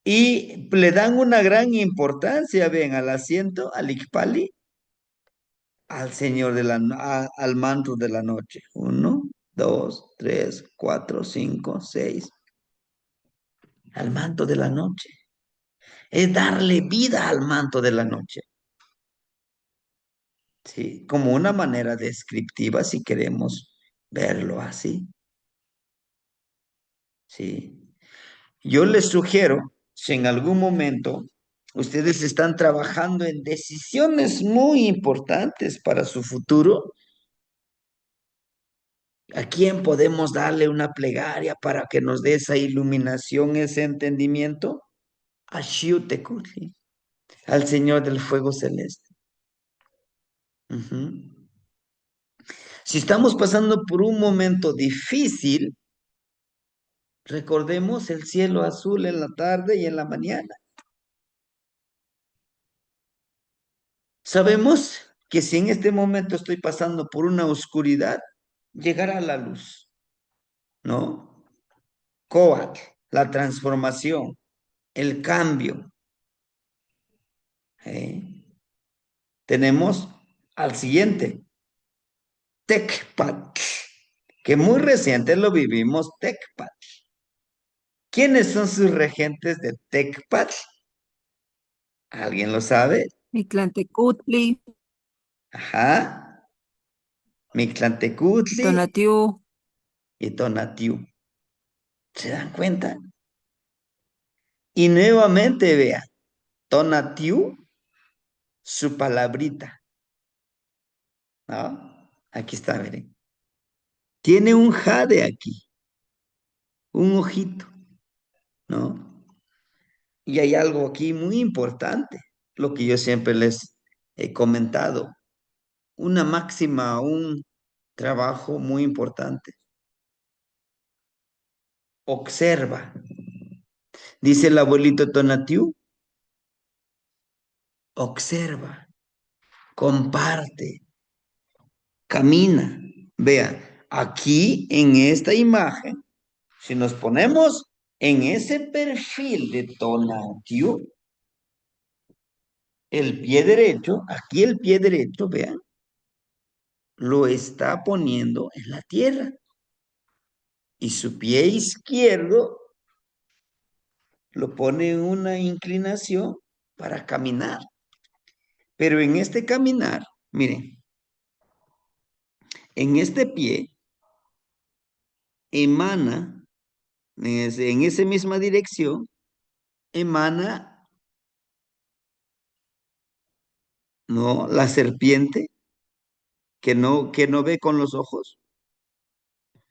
Y le dan una gran importancia, ven, al asiento, al Icpali, al Señor al manto de la noche. 1, 2, 3, 4, 5, 6. Al manto de la noche. Es darle vida al manto de la noche. Sí, como una manera descriptiva, si queremos verlo así. Sí. Yo les sugiero, si en algún momento ustedes están trabajando en decisiones muy importantes para su futuro, ¿a quién podemos darle una plegaria para que nos dé esa iluminación, ese entendimiento? A Xiuhtecutli, al Señor del Fuego Celeste. Ujú. Si estamos pasando por un momento difícil, recordemos el cielo azul en la tarde y en la mañana. Sabemos que si en este momento estoy pasando por una oscuridad, llegará la luz, ¿no? Coat, la transformación, el cambio. ¿Eh? Tenemos al siguiente, Tecpat, que muy reciente lo vivimos, Tecpat. ¿Quiénes son sus regentes de Tecpat? ¿Alguien lo sabe? Mictlantecutli, Ajá. Mictlantecutli Tonatiuh, y Tonatiuh. ¿Se dan cuenta? Y nuevamente vean, Tonatiuh, su palabrita, ¿no? Aquí está, miren. Tiene un jade aquí, un ojito, ¿no? Y hay algo aquí muy importante, lo que yo siempre les he comentado, una máxima, un trabajo muy importante. Observa, dice el abuelito Tonatiuh, observa, comparte, camina. Vea, aquí en esta imagen, si nos ponemos en ese perfil de Tonatiuh, el pie derecho, aquí el pie derecho, vean, lo está poniendo en la tierra. Y su pie izquierdo lo pone en una inclinación para caminar. Pero en este caminar, miren, en este pie emana, en esa misma dirección, emana, ¿no? La serpiente que no ve con los ojos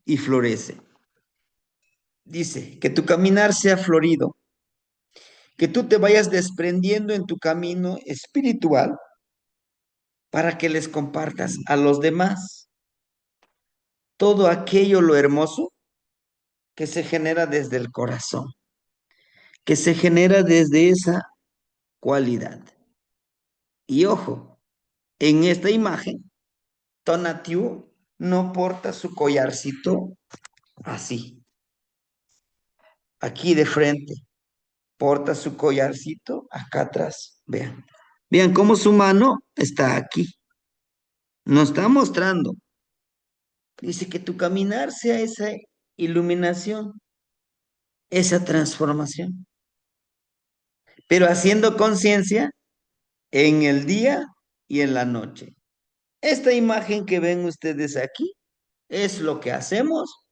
y florece. Dice, que tu caminar sea florido, que tú te vayas desprendiendo en tu camino espiritual para que les compartas a los demás todo aquello lo hermoso que se genera desde el corazón, que se genera desde esa cualidad. Y ojo, en esta imagen, Tonatiuh no porta su collarcito así, aquí de frente, porta su collarcito acá atrás, vean. Vean cómo su mano está aquí, nos está mostrando. Dice que tu caminar sea esa iluminación, esa transformación, pero haciendo conciencia en el día y en la noche. Esta imagen que ven ustedes aquí es lo que hacemos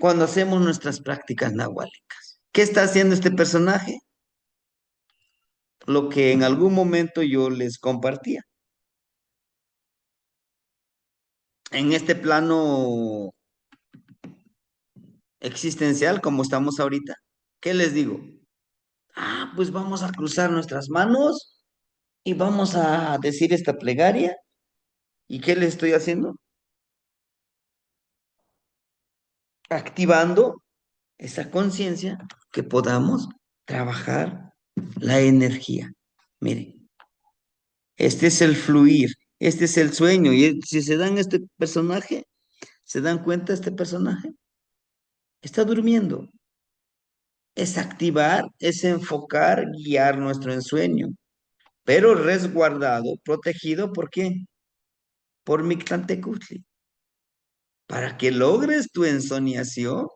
cuando hacemos nuestras prácticas nahuálicas. ¿Qué está haciendo este personaje? Lo que en algún momento yo les compartía. En este plano existencial, como estamos ahorita, ¿qué les digo? Ah, pues vamos a cruzar nuestras manos y vamos a decir esta plegaria. ¿Y qué les estoy haciendo? Activando esa conciencia que podamos trabajar la energía. Miren, este es el fluir, este es el sueño. Y si se dan este personaje, ¿se dan cuenta este personaje? Está durmiendo. Es activar, es enfocar, guiar nuestro ensueño, pero resguardado, protegido, ¿por qué? Por Mictlantecutli. Para que logres tu ensoñación,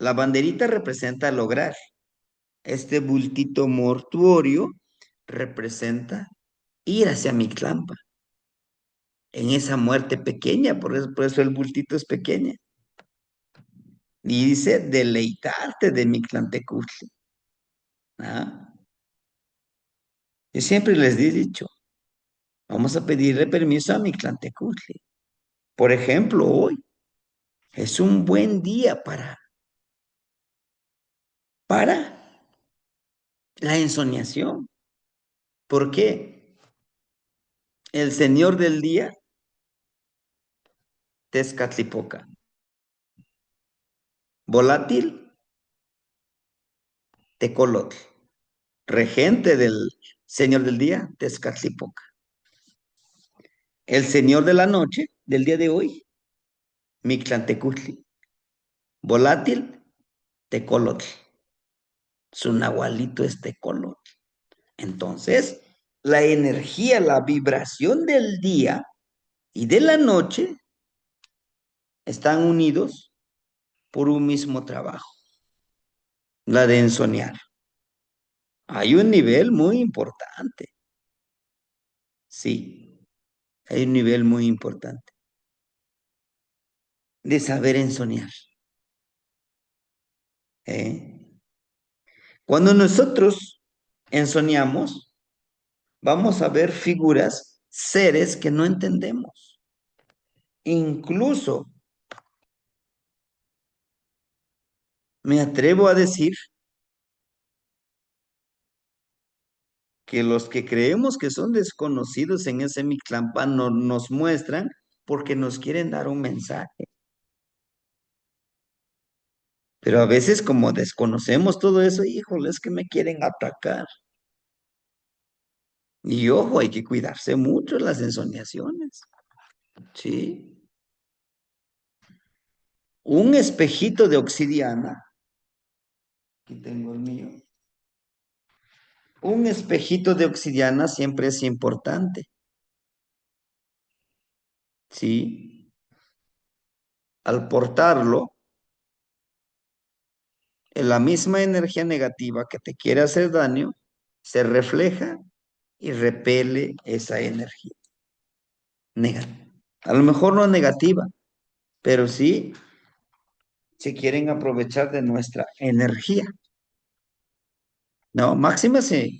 la banderita representa lograr. Este bultito mortuorio representa ir hacia Mictlampa, en esa muerte pequeña, por eso el bultito es pequeña. Y dice, deleitarte de Mictlantecutli. ¿Ah? Yo siempre les he dicho, vamos a pedirle permiso a Mictlantecutli. Por ejemplo, hoy es un buen día para la ensoñación. ¿Por qué? El señor del día, Tezcatlipoca. Volátil, Tecolotl. Regente del señor del día, Tezcatlipoca. El señor de la noche, del día de hoy, Mictlantecutli. Volátil, Tecolotl. Su nahualito es Tecolotl. Entonces, la energía, la vibración del día y de la noche están unidos por un mismo trabajo, la de ensoñar. Hay un nivel muy importante, sí, hay un nivel muy importante de saber ensoñar. ¿Eh? Cuando nosotros ensoñamos, vamos a ver figuras, seres que no entendemos. Incluso me atrevo a decir que los que creemos que son desconocidos en ese Mictlampán nos muestran porque nos quieren dar un mensaje. Pero a veces como desconocemos todo eso, híjole, es que me quieren atacar. Y ojo, hay que cuidarse mucho en las ensoñaciones. ¿Sí? Un espejito de obsidiana. Aquí tengo el mío. Un espejito de obsidiana siempre es importante. ¿Sí? Al portarlo, en la misma energía negativa que te quiere hacer daño, se refleja y repele esa energía negativa. A lo mejor no negativa, pero sí se quieren aprovechar de nuestra energía. No, máxima se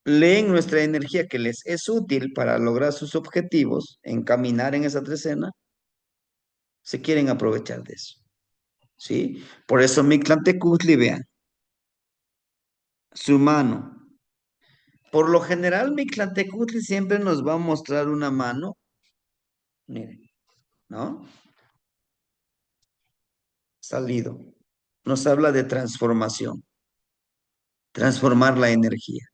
leen nuestra energía que les es útil para lograr sus objetivos, encaminar en esa trecena, se quieren aprovechar de eso. ¿Sí? Por eso Mictlantecutli, vean, su mano. Por lo general, Mictlantecutli siempre nos va a mostrar una mano, miren, ¿no? Salido. Nos habla de transformación, transformar la energía.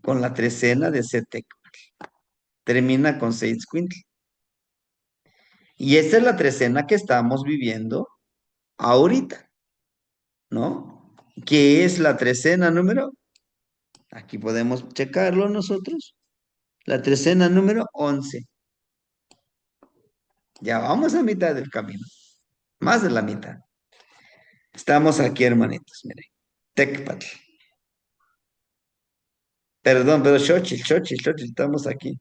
Con la trecena de Setec. Termina con Seitzcuintli. Y esta es la trecena que estamos viviendo ahorita, ¿no? ¿Qué es la trecena número? Aquí podemos checarlo nosotros. La trecena número 11. Ya vamos a mitad del camino. Más de la mitad. Estamos aquí, hermanitos, miren. Tecpatl. Perdón, pero Xochitl, estamos aquí.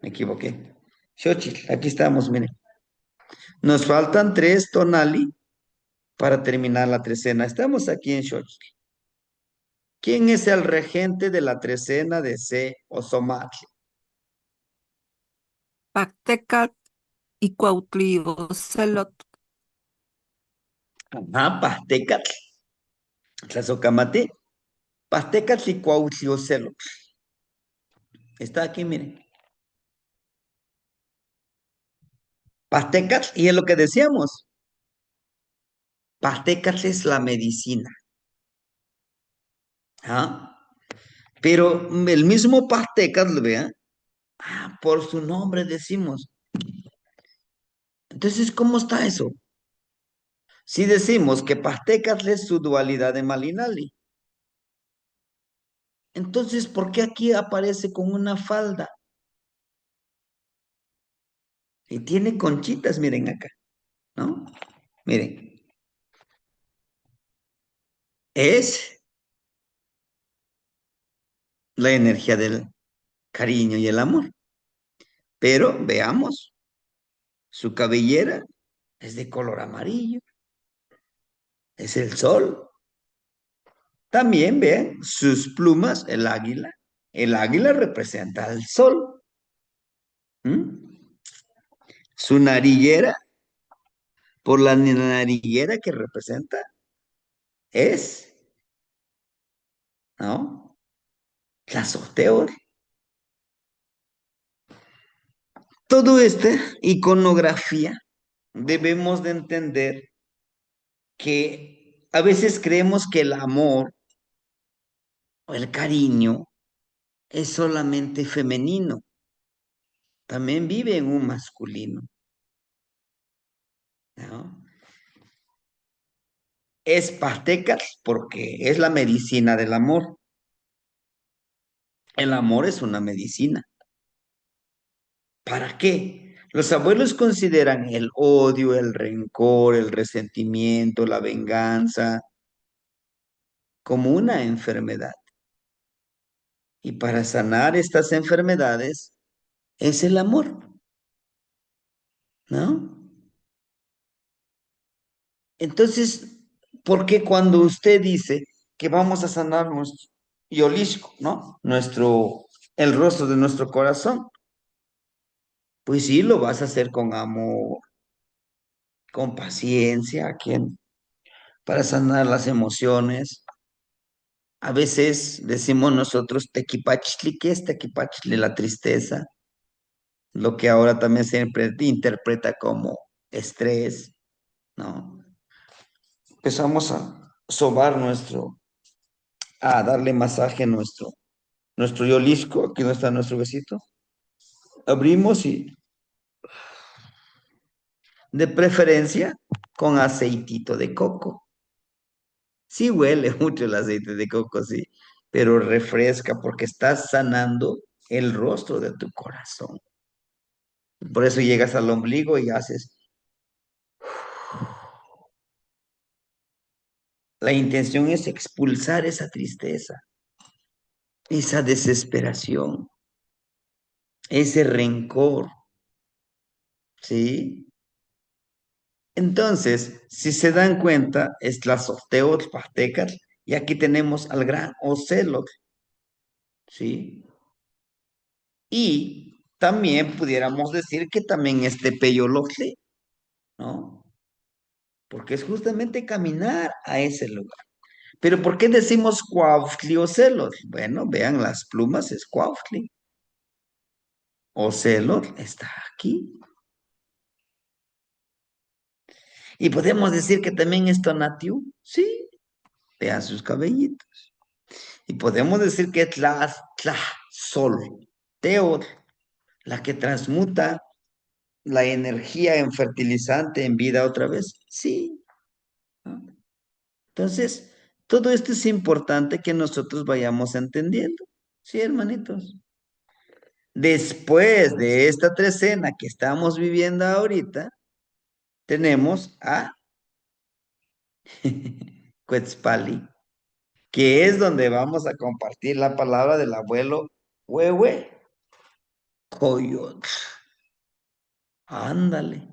Me equivoqué. Xochitl, aquí estamos, miren. Nos faltan 3 tonali para terminar la trecena. Estamos aquí en Xochitl. ¿Quién es el regente de la trecena de C o Somatli? Pactecat y Cuauhtli-Ocelot. Ajá, Pastecatl. Tlazocamate. Pastecatl y Cuauhtli-Ocelot. Está aquí, miren. Pastecatl, y es lo que decíamos. Pastecatl es la medicina. ¿Ah? Pero el mismo Pastecatl, vean, por su nombre decimos. Entonces, ¿cómo está eso? Si decimos que Pastecatl es su dualidad de Malinali, entonces, ¿por qué aquí aparece con una falda? Y tiene conchitas, miren acá, ¿no? Miren, es la energía del cariño y el amor. Pero veamos, su cabellera es de color amarillo, es el sol. También vean sus plumas, el águila. El águila representa al sol. ¿Mm? Su nariguera, por la nariguera que representa, es, ¿no? La sorteo. Todo esta iconografía debemos de entender que a veces creemos que el amor o el cariño es solamente femenino, también vive en un masculino, ¿no? Es pastecas porque es la medicina del amor. El amor es una medicina. ¿Para qué? Los abuelos consideran el odio, el rencor, el resentimiento, la venganza como una enfermedad. Y para sanar estas enfermedades es el amor, ¿no? Entonces, ¿por qué cuando usted dice que vamos a sanar nuestro yolisco, ¿no? El rostro de nuestro corazón, pues sí, lo vas a hacer con amor, con paciencia, para sanar las emociones. A veces decimos nosotros tequipachli, ¿qué es tequipachli? La tristeza, lo que ahora también se interpreta como estrés, ¿no? Empezamos a sobar a darle masaje a nuestro yolisco, aquí no está nuestro besito. Abrimos y de preferencia con aceitito de coco. Sí huele mucho el aceite de coco, sí, pero refresca porque estás sanando el rostro de tu corazón. Por eso llegas al ombligo y haces. La intención es expulsar esa tristeza, esa desesperación, ese rencor, ¿sí? Entonces, si se dan cuenta, es la Soteotl Pastecatl, y aquí tenemos al gran Ocelot, ¿sí? Y también pudiéramos decir que también es Tepeyolotl, ¿no? Porque es justamente caminar a ese lugar. Pero ¿por qué decimos Cuauhtli Ocelot? Bueno, vean las plumas, es Cuauhtli. Ocelot está aquí. Y podemos decir que también es Tonatiuh, sí, vean sus cabellitos. Y podemos decir que es la sol, Teod, la que transmuta la energía en fertilizante en vida otra vez. Sí. ¿No? Entonces, todo esto es importante que nosotros vayamos entendiendo. Sí, hermanitos. Después de esta trecena que estamos viviendo ahorita, tenemos a Quetzpali, que es donde vamos a compartir la palabra del abuelo Huehue Coyot. Ándale.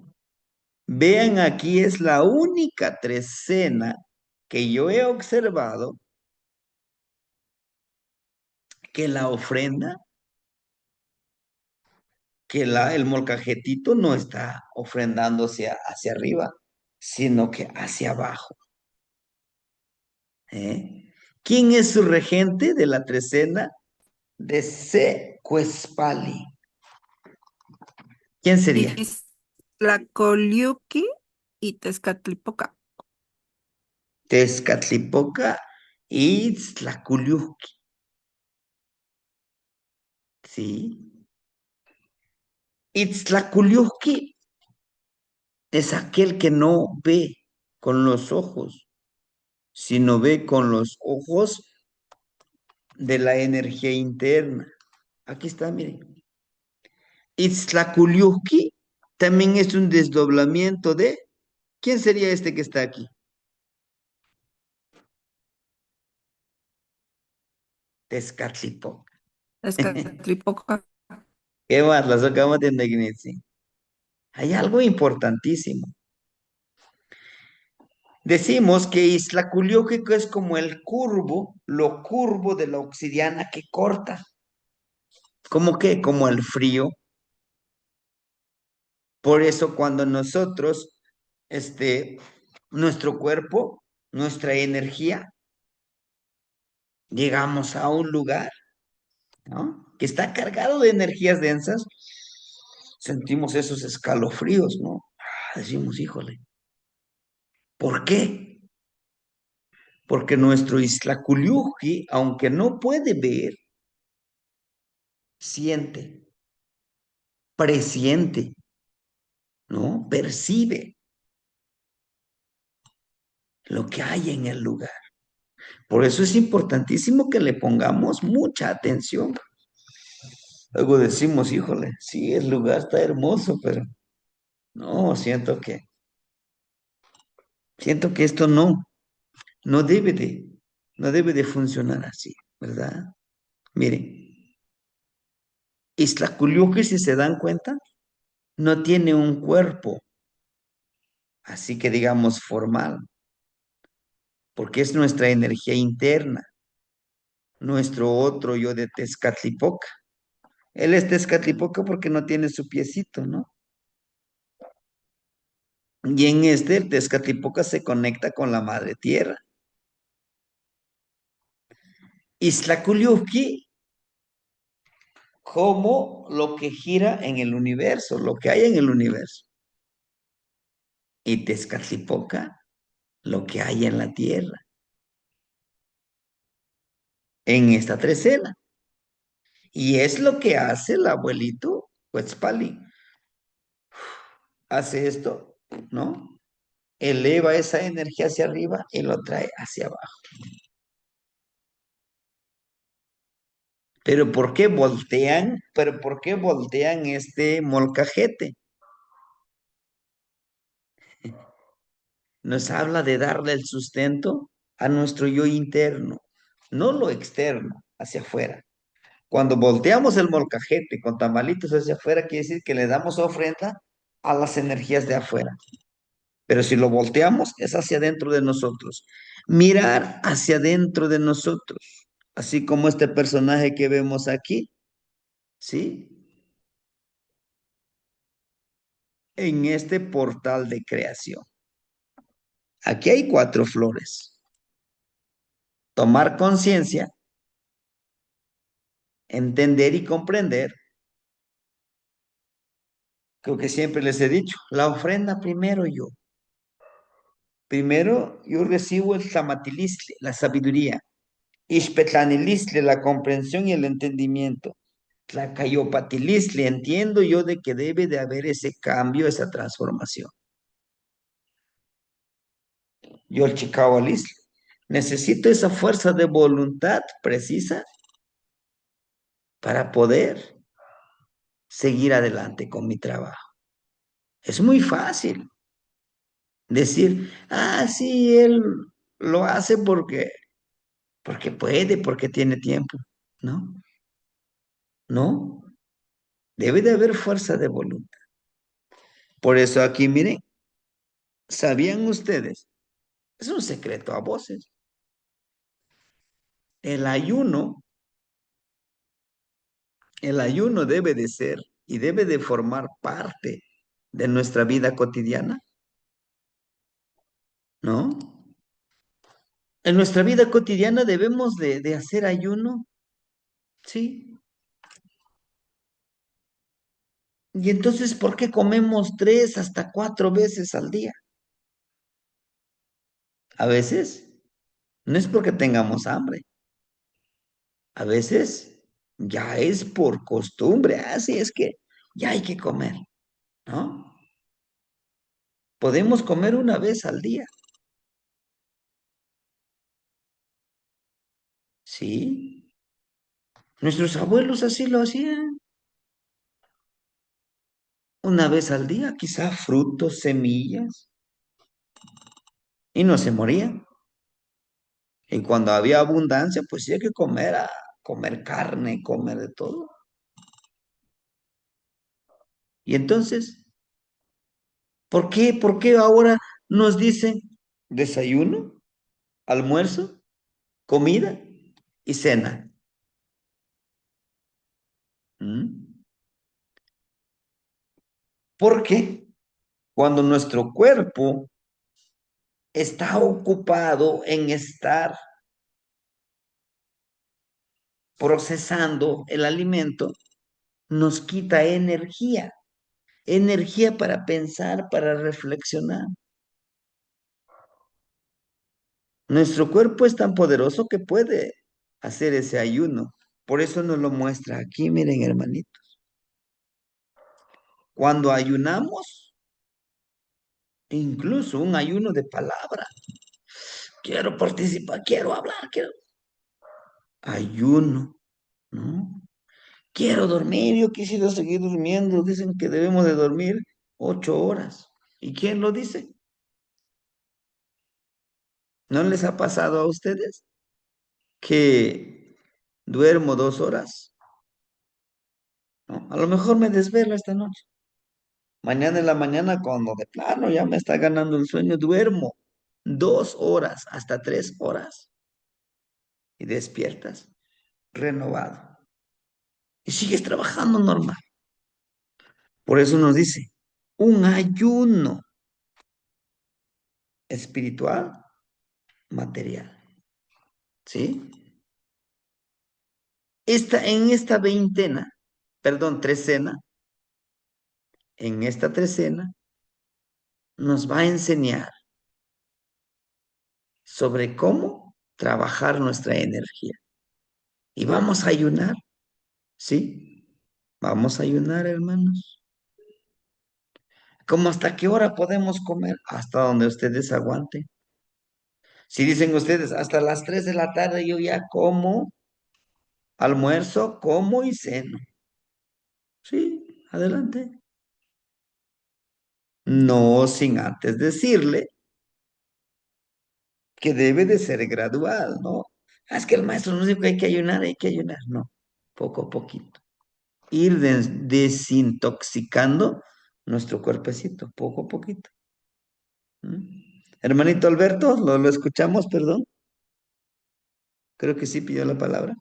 Vean, aquí es la única trecena que yo he observado que la ofrenda, el molcajetito no está ofrendándose hacia arriba, sino que hacia abajo. ¿Eh? ¿Quién es su regente de la trecena de Secuespali? ¿Quién sería? Ixtlacoliuqui y Tezcatlipoca. Tezcatlipoca y Tzlacoliuhqui. ¿Sí? Itztlaculiuhqui es aquel que no ve con los ojos, sino ve con los ojos de la energía interna. Aquí está, miren. Itztlaculiuhqui también es un desdoblamiento de... ¿Quién sería este que está aquí? Tezcatlipoca. Tezcatlipoca. ¿Qué más? Las acabamos de entender. Hay algo importantísimo. Decimos que Itzlaculiuhqui es como el curvo, lo curvo de la obsidiana que corta. ¿Cómo qué? Como el frío. Por eso cuando nosotros, nuestro cuerpo, nuestra energía, llegamos a un lugar, ¿no? Que está cargado de energías densas, sentimos esos escalofríos, ¿no? Decimos, híjole, ¿por qué? Porque nuestro Itzlaculiuhqui, aunque no puede ver, siente, presiente, ¿no? Percibe lo que hay en el lugar. Por eso es importantísimo que le pongamos mucha atención. Luego decimos, híjole, sí, el lugar está hermoso, pero no, siento que esto no debe no debe de funcionar así, ¿verdad? Miren, Iztaculuque, si se dan cuenta, no tiene un cuerpo, así que digamos formal, porque es nuestra energía interna, nuestro otro yo de Tezcatlipoca. Él es Tezcatlipoca porque no tiene su piecito, ¿no? Y en el Tezcatlipoca se conecta con la madre tierra. Iztaculuque como lo que gira en el universo, lo que hay en el universo. Y Tezcatlipoca, lo que hay en la tierra, en esta trecena. Y es lo que hace el abuelito Huetzpali. Hace esto, ¿no? Eleva esa energía hacia arriba y lo trae hacia abajo. Pero ¿por qué voltean? ¿Pero por qué voltean este molcajete? Nos habla de darle el sustento a nuestro yo interno, no lo externo, hacia afuera. Cuando volteamos el molcajete con tamalitos hacia afuera, quiere decir que le damos ofrenda a las energías de afuera. Pero si lo volteamos, es hacia adentro de nosotros. Mirar hacia adentro de nosotros, así como este personaje que vemos aquí, ¿sí? En este portal de creación. Aquí hay 4 flores. Tomar conciencia, entender y comprender. Creo que siempre les he dicho, la ofrenda primero yo. Primero yo recibo el tlamatilistle, la sabiduría. Ixpetlanilistle, la comprensión y el entendimiento. Tlacayopatilistle, entiendo yo de que debe de haber ese cambio, esa transformación. Yo el chicahualistle. Necesito esa fuerza de voluntad precisa para poder seguir adelante con mi trabajo. Es muy fácil decir, sí, él lo hace porque puede, porque tiene tiempo. No, no, debe de haber fuerza de voluntad. Por eso aquí, miren, ¿Sabían ustedes? Es un secreto a voces. El ayuno, el ayuno debe de ser y debe de formar parte de nuestra vida cotidiana, ¿no? En nuestra vida cotidiana debemos de hacer ayuno, ¿sí? Y entonces, ¿por qué comemos 3 hasta 4 veces al día? A veces no es porque tengamos hambre, a veces ya es por costumbre, así es que ya hay que comer, ¿no? Podemos comer una vez al día, ¿sí? Nuestros abuelos así lo hacían, una vez al día, quizá frutos, semillas, y no se morían. Y cuando había abundancia, pues sí hay que comer, comer carne, comer de todo. Y entonces, ¿por qué ahora nos dicen desayuno, almuerzo, comida y cena? ¿Mm? Porque cuando nuestro cuerpo está ocupado en estar procesando el alimento, nos quita energía, energía para pensar, para reflexionar. Nuestro cuerpo es tan poderoso que puede hacer ese ayuno. Por eso nos lo muestra aquí, miren, hermanito. Cuando ayunamos, incluso un ayuno de palabra. Quiero participar, quiero hablar, quiero. Ayuno, ¿no? Quiero dormir, yo quisiera seguir durmiendo. Dicen que debemos de dormir 8 horas. ¿Y quién lo dice? ¿No les ha pasado a ustedes que duermo 2 horas? ¿No? A lo mejor me desvelo esta noche. Mañana en la mañana, cuando de plano ya me está ganando el sueño, duermo 2 horas, hasta 3 horas. Y despiertas renovado. Y sigues trabajando normal. Por eso nos dice, un ayuno espiritual, material. ¿Sí? En esta veintena, perdón, trecena, en esta trecena nos va a enseñar sobre cómo trabajar nuestra energía. Y vamos a ayunar, ¿sí? Vamos a ayunar, hermanos. ¿Cómo hasta qué hora podemos comer? Hasta donde ustedes aguanten. Si dicen ustedes, hasta las 3 de la tarde yo ya como, almuerzo, como y ceno. Sí, adelante. No sin antes decirle que debe de ser gradual, ¿no? Es que el maestro nos dijo que hay que ayunar. No, poco a poquito. Ir desintoxicando nuestro cuerpecito, poco a poquito. ¿Mm? Hermanito Alberto, lo escuchamos, perdón. Creo que sí pidió la palabra.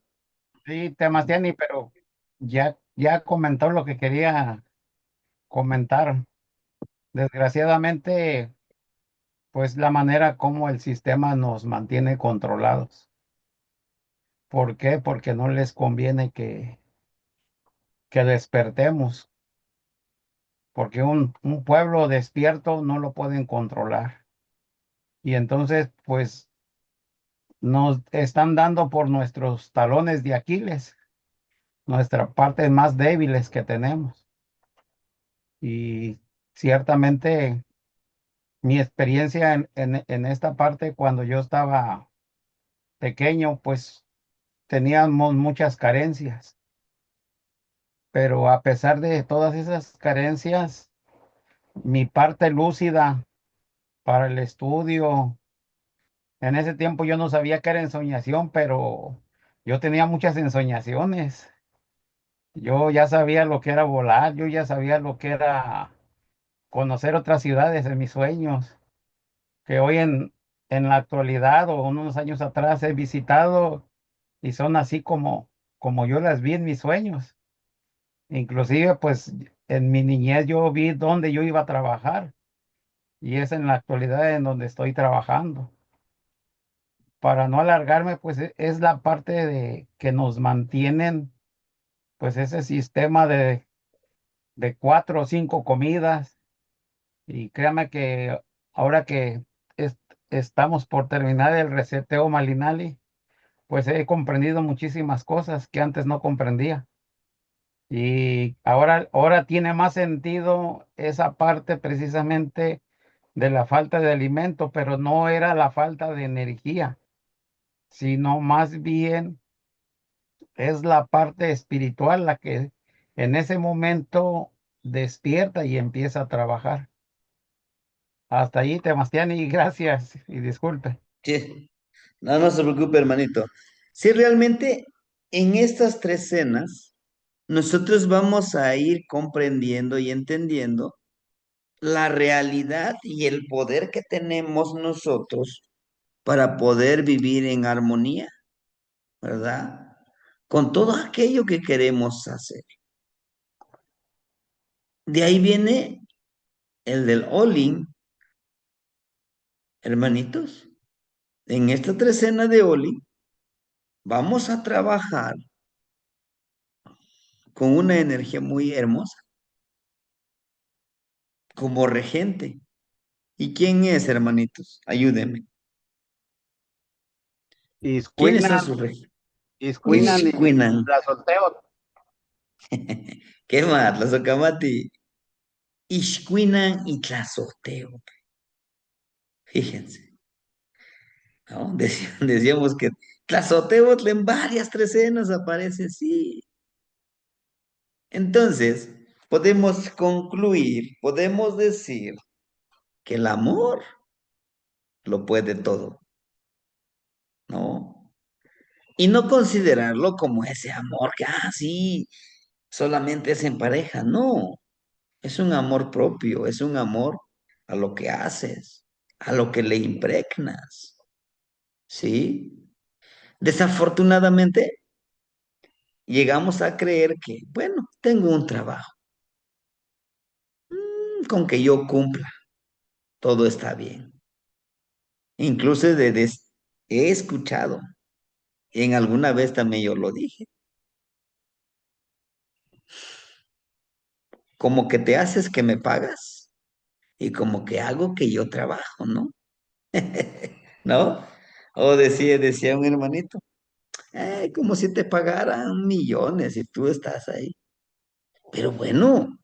Sí, Tematiani, pero ya comentó lo que quería comentar. Desgraciadamente, pues la manera como el sistema nos mantiene controlados. ¿Por qué? Porque no les conviene que despertemos, porque un pueblo despierto no lo pueden controlar. Y entonces, pues nos están dando por nuestros talones de Aquiles, nuestras partes más débiles que tenemos. Y ciertamente mi experiencia en esta parte cuando yo estaba pequeño, pues teníamos muchas carencias, pero a pesar de todas esas carencias, mi parte lúcida para el estudio, en ese tiempo yo no sabía que era ensoñación, pero yo tenía muchas ensoñaciones. Yo ya sabía lo que era volar, yo ya sabía lo que era conocer otras ciudades en mis sueños. que hoy en la actualidad o unos años atrás he visitado y son así como yo las vi en mis sueños. Inclusive, pues en mi niñez yo vi dónde yo iba a trabajar y es en la actualidad en donde estoy trabajando. Para no alargarme, pues es la parte de que nos mantienen, pues ese sistema de 4 o 5 comidas. Y créame que ahora que es- estamos por terminar el reseteo Malinali, pues he comprendido muchísimas cosas que antes no comprendía. Y ahora tiene más sentido esa parte precisamente de la falta de alimento, pero no era la falta de energía, sino más bien es la parte espiritual la que en ese momento despierta y empieza a trabajar. Hasta allí, Temastiani, gracias y disculpe. Sí, no, no se preocupe, hermanito. Sí, realmente en estas tres cenas, nosotros vamos a ir comprendiendo y entendiendo la realidad y el poder que tenemos nosotros para poder vivir en armonía, ¿verdad? Con todo aquello que queremos hacer. De ahí viene el del all-in, hermanitos. En esta trecena de all-in vamos a trabajar con una energía muy hermosa, como regente. ¿Y quién es, hermanitos? Ayúdenme. ¿Quiénes son Iscuinan, sus regentes? Iscuinan y Ishkuinan. Tlazolteo. ¿Qué más? La Socamati. Ishkuinan y Tlazoteo. Fíjense, ¿no? Decíamos que Tlazoteotl en varias trecenas aparece, sí. Entonces, podemos concluir, podemos decir que el amor lo puede todo, ¿no? Y no considerarlo como ese amor que, sí, solamente es en pareja, no. Es un amor propio, es un amor a lo que haces, a lo que le impregnas, ¿sí? Desafortunadamente, llegamos a creer que, bueno, tengo un trabajo, con que yo cumpla, todo está bien. Incluso he escuchado, y en alguna vez también yo lo dije, como que te haces que me pagas y como que hago que yo trabajo, ¿no? ¿No? O decía un hermanito, como si te pagaran millones y tú estás ahí. Pero bueno,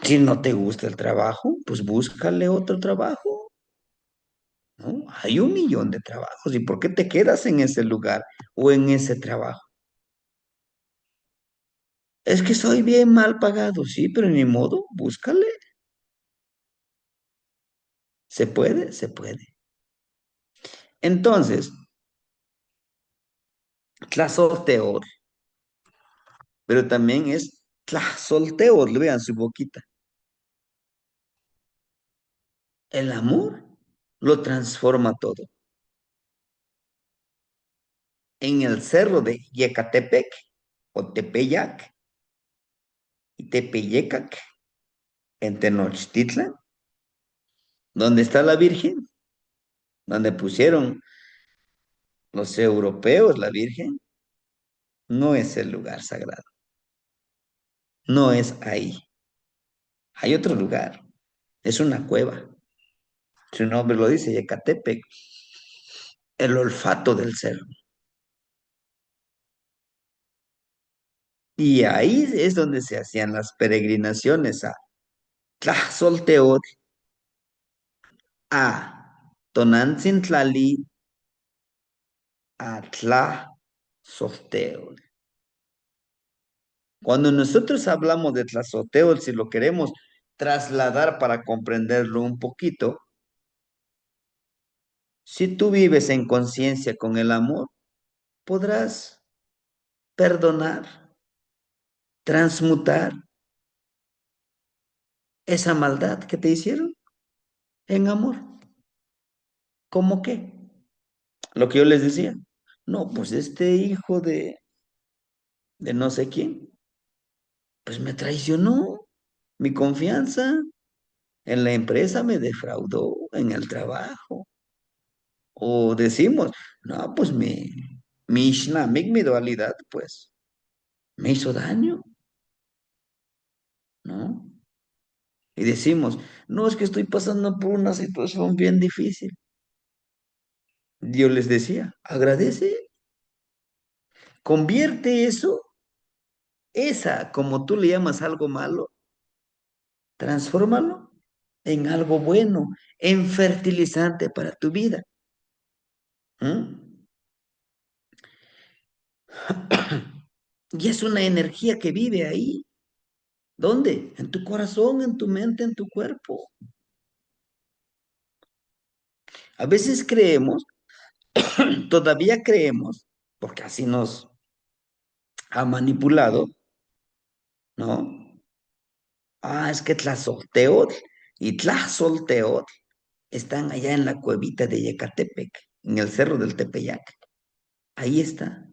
si no te gusta el trabajo, pues búscale otro trabajo, ¿no? Hay 1 millón de trabajos. ¿Y por qué te quedas en ese lugar o en ese trabajo? Es que soy bien mal pagado, sí, pero ni modo, búscale. ¿Se puede? Se puede. Entonces, tlazolteotl, pero también es tlazolteotl, vean su boquita. El amor lo transforma todo. En el cerro de Yecatepec o Tepeyac y Tepeyecac, en Tenochtitlan, donde está la Virgen, donde pusieron los europeos la Virgen, no es el lugar sagrado, no es ahí. Hay otro lugar, es una cueva. Su nombre lo dice, Yecatepec, el olfato del cerro. Y ahí es donde se hacían las peregrinaciones a Tlazolteotl, a Tonantzin a Tlazolteotl. Cuando nosotros hablamos de Tlazolteotl, si lo queremos trasladar para comprenderlo un poquito, si tú vives en conciencia con el amor, podrás perdonar, transmutar esa maldad que te hicieron en amor. ¿Cómo qué? Lo que yo les decía. No, pues este hijo de no sé quién, pues me traicionó mi confianza en la empresa, me defraudó en el trabajo. O decimos, no, pues mi Ishnamik, mi dualidad, pues me hizo daño, ¿no? Y decimos, no, es que estoy pasando por una situación bien difícil. Dios les decía, agradece, convierte eso, esa, como tú le llamas algo malo, transfórmalo en algo bueno, en fertilizante para tu vida. ¿Mm? Y es una energía que vive ahí. ¿Dónde? En tu corazón, en tu mente, en tu cuerpo. A veces creemos, todavía creemos, porque así nos ha manipulado, ¿no? Ah, es que Tlazolteotl y Tlazolteotl están allá en la cuevita de Yecatepec, en el cerro del Tepeyac. Ahí está,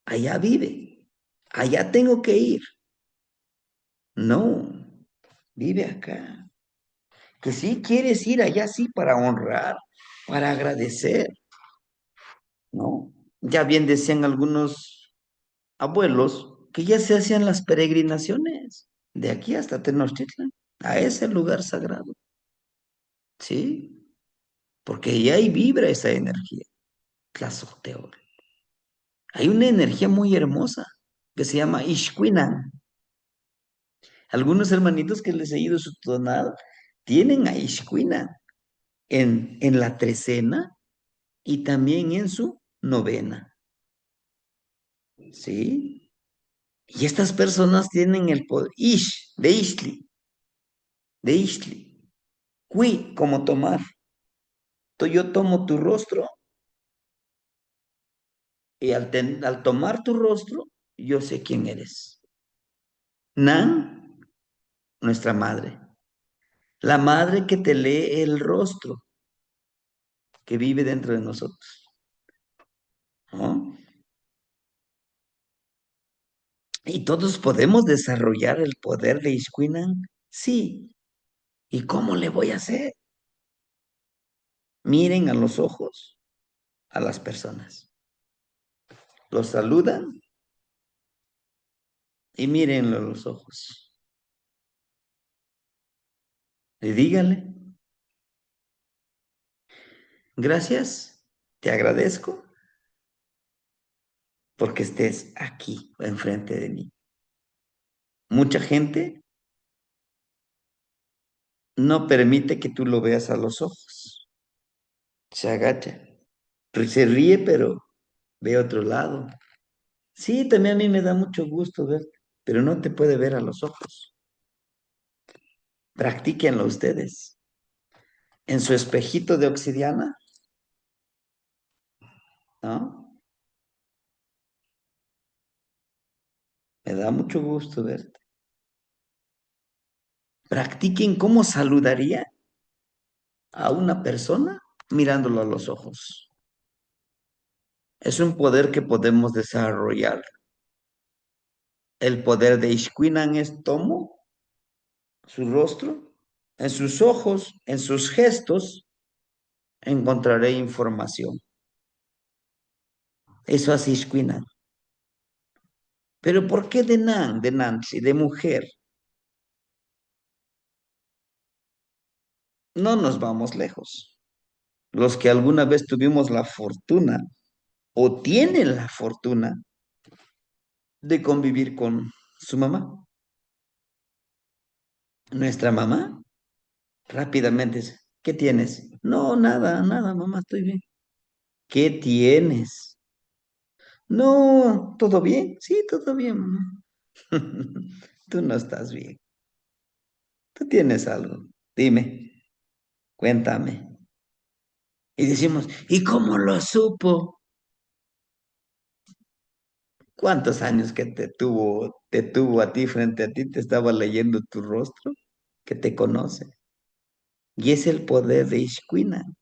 allá vive, allá tengo que ir. No, vive acá. Que sí quieres ir allá, sí, para honrar, para agradecer, ¿no? Ya bien decían algunos abuelos que ya se hacían las peregrinaciones de aquí hasta Tenochtitlan, a ese lugar sagrado, ¿sí? Porque ya ahí vibra esa energía, Tlazolteotl. Hay una energía muy hermosa que se llama Ishkuinan. Algunos hermanitos que les he ido su tonal tienen a Ishkuinan en la trecena y también en su novena, ¿sí? Y estas personas tienen el poder, de Ishli, Kui, como tomar. Yo tomo tu rostro y al tomar tu rostro, yo sé quién eres. Nan, nuestra madre. La madre que te lee el rostro, que vive dentro de nosotros, ¿no? Y todos podemos desarrollar el poder de Ishkuinan, sí. ¿Y cómo le voy a hacer? Miren a los ojos a las personas. Los saludan y mírenlo a los ojos. Y díganle, gracias, te agradezco porque estés aquí enfrente de mí. Mucha gente no permite que tú lo veas a los ojos. Se agacha. Se ríe, pero ve a otro lado. Sí, también a mí me da mucho gusto verte, pero no te puede ver a los ojos. Practíquenlo ustedes. En su espejito de obsidiana, ¿no? Me da mucho gusto verte. Practiquen cómo saludaría a una persona mirándolo a los ojos. Es un poder que podemos desarrollar. El poder de Ishkuinan es tomo su rostro, en sus ojos, en sus gestos, encontraré información. Eso hace Ishkuinan. Pero ¿por qué de Nan, de Nancy, de mujer? No nos vamos lejos. Los que alguna vez tuvimos la fortuna o tienen la fortuna de convivir con su mamá. Nuestra mamá rápidamente dice, ¿qué tienes? No, nada, nada, mamá, estoy bien. ¿Qué tienes? No, ¿todo bien? Sí, todo bien, mamá. Tú no estás bien. Tú tienes algo. Dime, cuéntame. Y decimos, ¿y cómo lo supo? ¿Cuántos años que te tuvo a ti frente a ti, te estaba leyendo tu rostro, que te conoce? Y es el poder de Ishkuinan.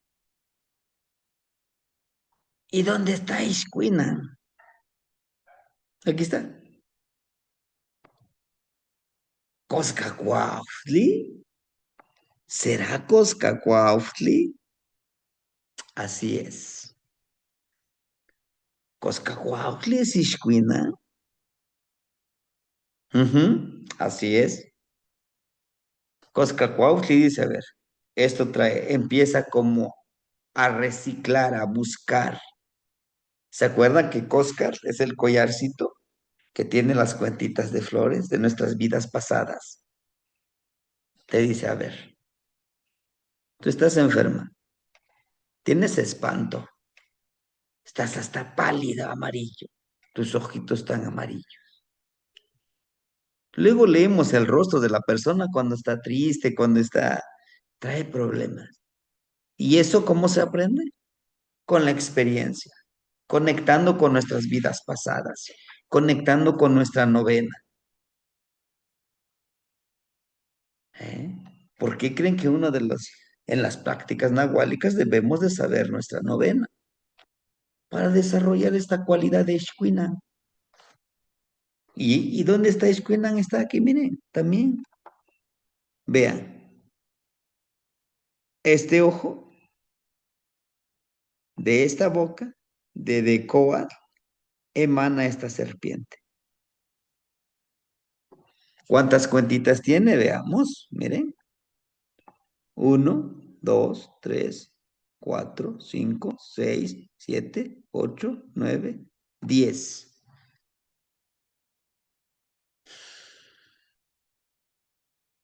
¿Y dónde está Ishkuinan? Aquí está. Coscacuautli. ¿Será Coscacuautli? Así es. Coscacuautli es Ishkuinan. Así es. Coscacuautli dice, a ver, esto empieza como a reciclar, a buscar. ¿Se acuerdan que Coscar es el collarcito que tiene las cuentitas de flores de nuestras vidas pasadas? Te dice, a ver, tú estás enferma, tienes espanto, estás hasta pálida, amarillo, tus ojitos están amarillos. Luego leemos el rostro de la persona cuando está triste, trae problemas. ¿Y eso cómo se aprende? Con la experiencia, conectando con nuestras vidas pasadas, conectando con nuestra novena. ¿Eh? ¿Por qué creen que en las prácticas nahuálicas debemos de saber nuestra novena para desarrollar esta cualidad de Ishkuinan? ¿Y dónde está Ishkuinan? Está aquí, miren, también. Vean, este ojo de esta boca de Decoat emana esta serpiente. ¿Cuántas cuentitas tiene? Veamos, miren. 1, 2, 3, 4, 5, 6, 7, 8, 9, 10.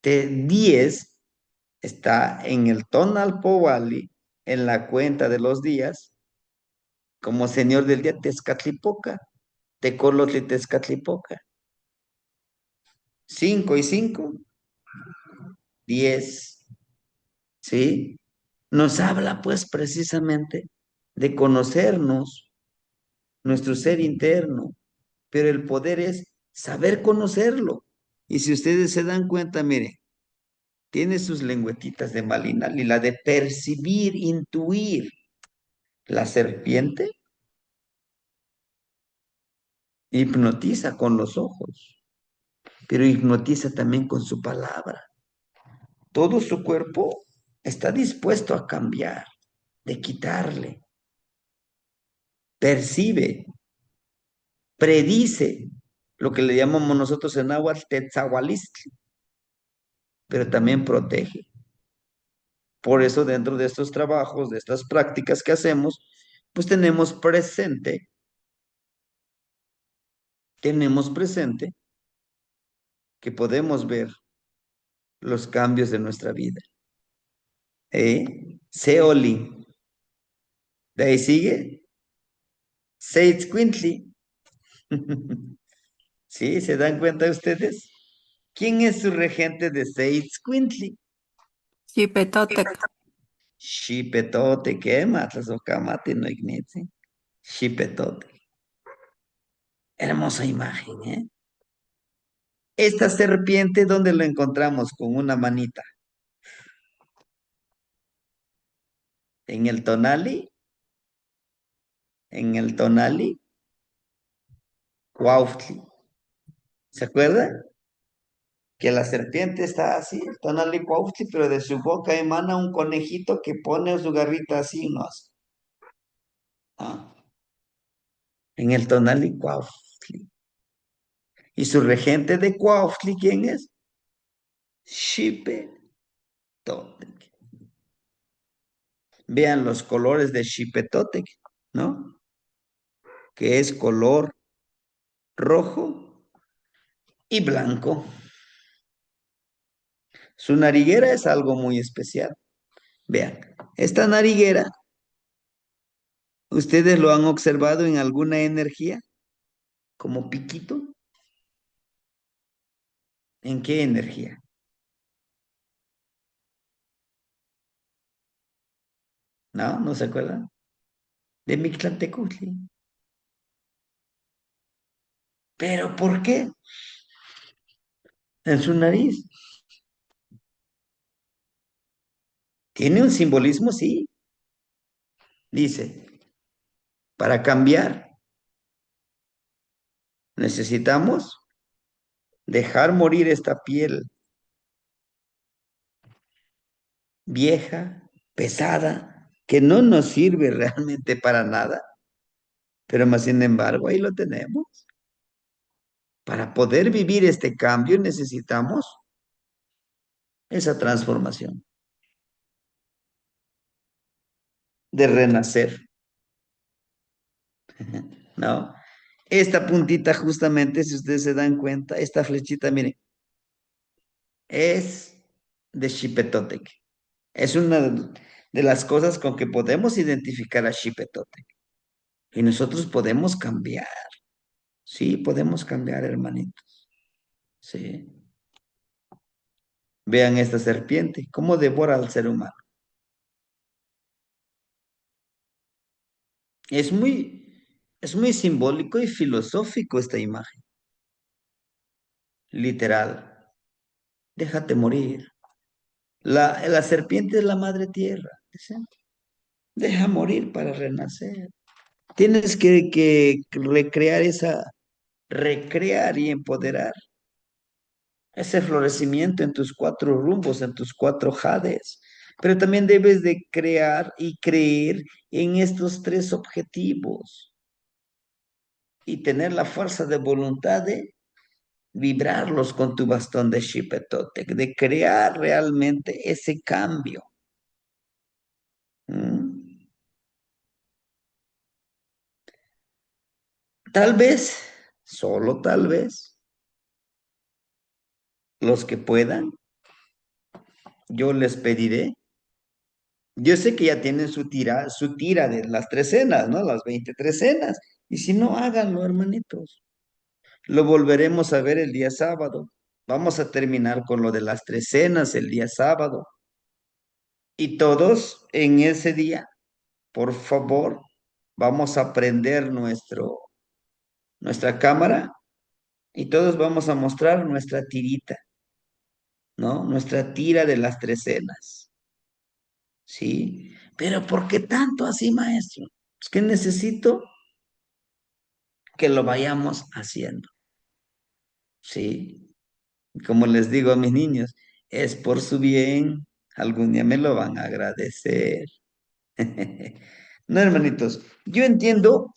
De 10 está en el Tonal Powali, en la cuenta de los días, como señor del día Tezcatlipoca, Tecolotli Tezcatlipoca. 5 y 5, 10. ¿Sí? Nos habla pues precisamente de conocernos, nuestro ser interno, pero el poder es saber conocerlo. Y si ustedes se dan cuenta, miren, tiene sus lengüetitas de malinal y la de percibir, intuir. La serpiente hipnotiza con los ojos, pero hipnotiza también con su palabra. Todo su cuerpo está dispuesto a cambiar, de quitarle. Percibe, predice lo que le llamamos nosotros en náhuatl tetzahualistli, pero también protege. Por eso dentro de estos trabajos, de estas prácticas que hacemos, pues tenemos presente que podemos ver los cambios de nuestra vida. Seoli. De ahí sigue Seitzcuintli. ¿Sí? ¿Se dan cuenta ustedes? ¿Quién es su regente de Seitzcuintli? Xipetotec. Xipetote, ¿qué matas o camate no ignite? Xipetote. Hermosa imagen, ¿eh? Esta serpiente, ¿dónde lo encontramos? Con una manita. En el tonali, Cuautli. ¿Se acuerda? Que la serpiente está así, el tonali Cuautli, pero de su boca emana un conejito que pone su garrita así, ¿no? Ah, en el tonali Cuautli. ¿Y su regente de Cuautli quién es? Xipe Totec. Vean los colores de Xipetotec, ¿no? Que es color rojo y blanco. Su nariguera es algo muy especial. Vean, esta nariguera, ¿ustedes lo han observado en alguna energía? ¿Como piquito? ¿En qué energía? ¿No? ¿No se acuerdan? De Mictlantecutli. ¿Pero por qué? En su nariz. Tiene un simbolismo, sí. Dice, para cambiar necesitamos dejar morir esta piel vieja, pesada, que no nos sirve realmente para nada, pero más sin embargo ahí lo tenemos. Para poder vivir este cambio necesitamos esa transformación de renacer, ¿no? Esta puntita justamente, si ustedes se dan cuenta, esta flechita, miren, es de Xipetotec. Es una de las cosas con que podemos identificar a Xipetotec. Y nosotros podemos cambiar. Sí, podemos cambiar, hermanitos. Sí. Vean esta serpiente, cómo devora al ser humano. Es es muy simbólico y filosófico esta imagen. Literal. Déjate morir. La serpiente es la madre tierra. ¿Sí? Deja morir para renacer. Tienes que recrear recrear y empoderar ese florecimiento en tus cuatro rumbos, en tus cuatro jades. Pero también debes de crear y creer en estos tres objetivos y tener la fuerza de voluntad de vibrarlos con tu bastón de Shipetotec, de crear realmente ese cambio. ¿Mm? Tal vez, solo tal vez, los que puedan, yo les pediré. Yo sé que ya tienen su tira de las trecenas, ¿no? Las 23 cenas. Y si no, háganlo, hermanitos. Lo volveremos a ver el día sábado. Vamos a terminar con lo de las trecenas el día sábado. Y todos en ese día, por favor, vamos a prender nuestra cámara y todos vamos a mostrar nuestra tirita, ¿no? Nuestra tira de las trecenas. ¿Sí? Pero ¿por qué tanto así, maestro? Es que necesito que lo vayamos haciendo, ¿sí? Como les digo a mis niños, es por su bien, algún día me lo van a agradecer. No, hermanitos, yo entiendo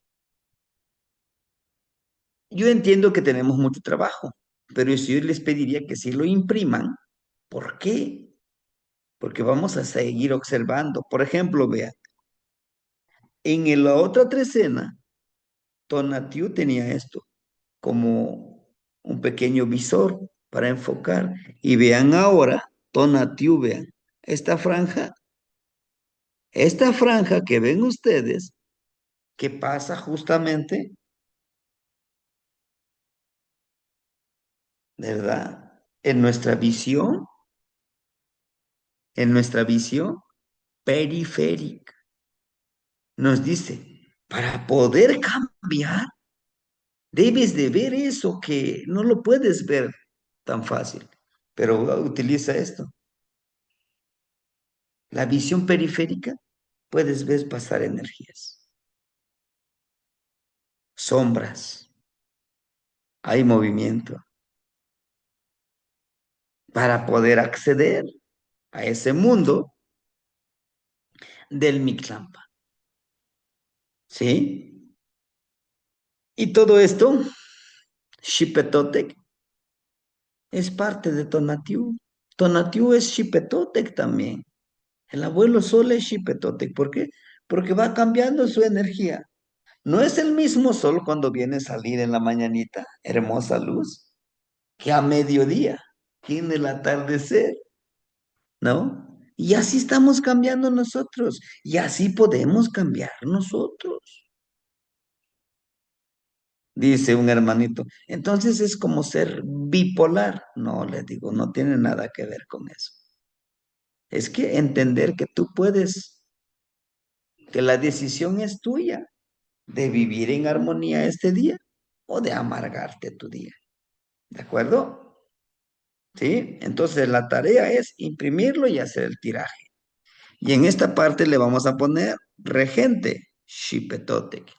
que tenemos mucho trabajo, pero yo les pediría que si lo impriman. ¿Por qué? Porque vamos a seguir observando. Por ejemplo, vean, la otra trecena, Tonatiuh tenía esto como un pequeño visor para enfocar. Y vean ahora, Tonatiuh, vean, esta franja que ven ustedes, que pasa justamente, ¿verdad? En nuestra visión periférica. Nos dice, para poder cambiar, debes de ver eso que no lo puedes ver tan fácil. Pero utiliza esto. La visión periférica, puedes ver pasar energías, sombras, hay movimiento para poder acceder a ese mundo del Mictlampa. ¿Sí? Y todo esto, Xipetotec, es parte de Tonatiuh. Tonatiuh es Xipetotec también. El abuelo Sol es Xipetotec. ¿Por qué? Porque va cambiando su energía. No es el mismo sol cuando viene a salir en la mañanita, hermosa luz, que a mediodía, que en el atardecer, ¿no? Y así estamos cambiando nosotros, y así podemos cambiar nosotros. Dice un hermanito, entonces es como ser bipolar. No, le digo, no tiene nada que ver con eso. Es que entender que tú puedes, que la decisión es tuya de vivir en armonía este día o de amargarte tu día. ¿De acuerdo? ¿Sí? Entonces la tarea es imprimirlo y hacer el tiraje. Y en esta parte le vamos a poner regente, Xipetotec.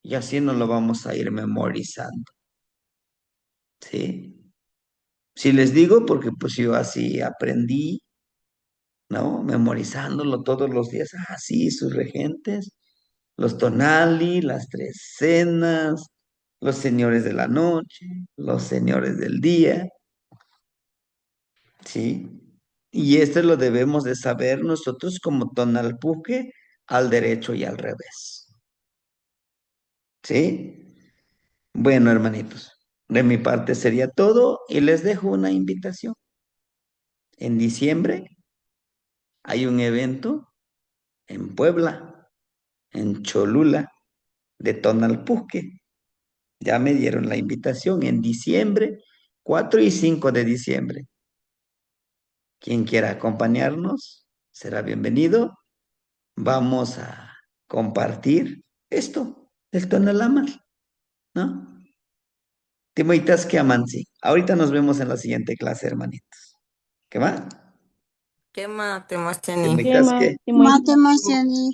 Y así nos lo vamos a ir memorizando. ¿Sí? Si les digo, porque pues yo así aprendí, ¿no? Memorizándolo todos los días. Ah, sí, sus regentes, los tonali, las tres cenas, los señores de la noche, los señores del día, ¿sí? Y este lo debemos de saber nosotros como tonalpuque al derecho y al revés, ¿sí? Bueno, hermanitos, de mi parte sería todo y les dejo una invitación. En diciembre hay un evento en Puebla, en Cholula, de Tonalpusque. Ya me dieron la invitación en diciembre, 4 y 5 de diciembre. Quien quiera acompañarnos será bienvenido. Vamos a compartir esto, el Tonalámatl, ¿no? Timoitas que amansi. Ahorita nos vemos en la siguiente clase, hermanitos. ¿Qué va? ¿Qué más, Temacheni? Timoitas Tema, que tema. Mate, Marciani.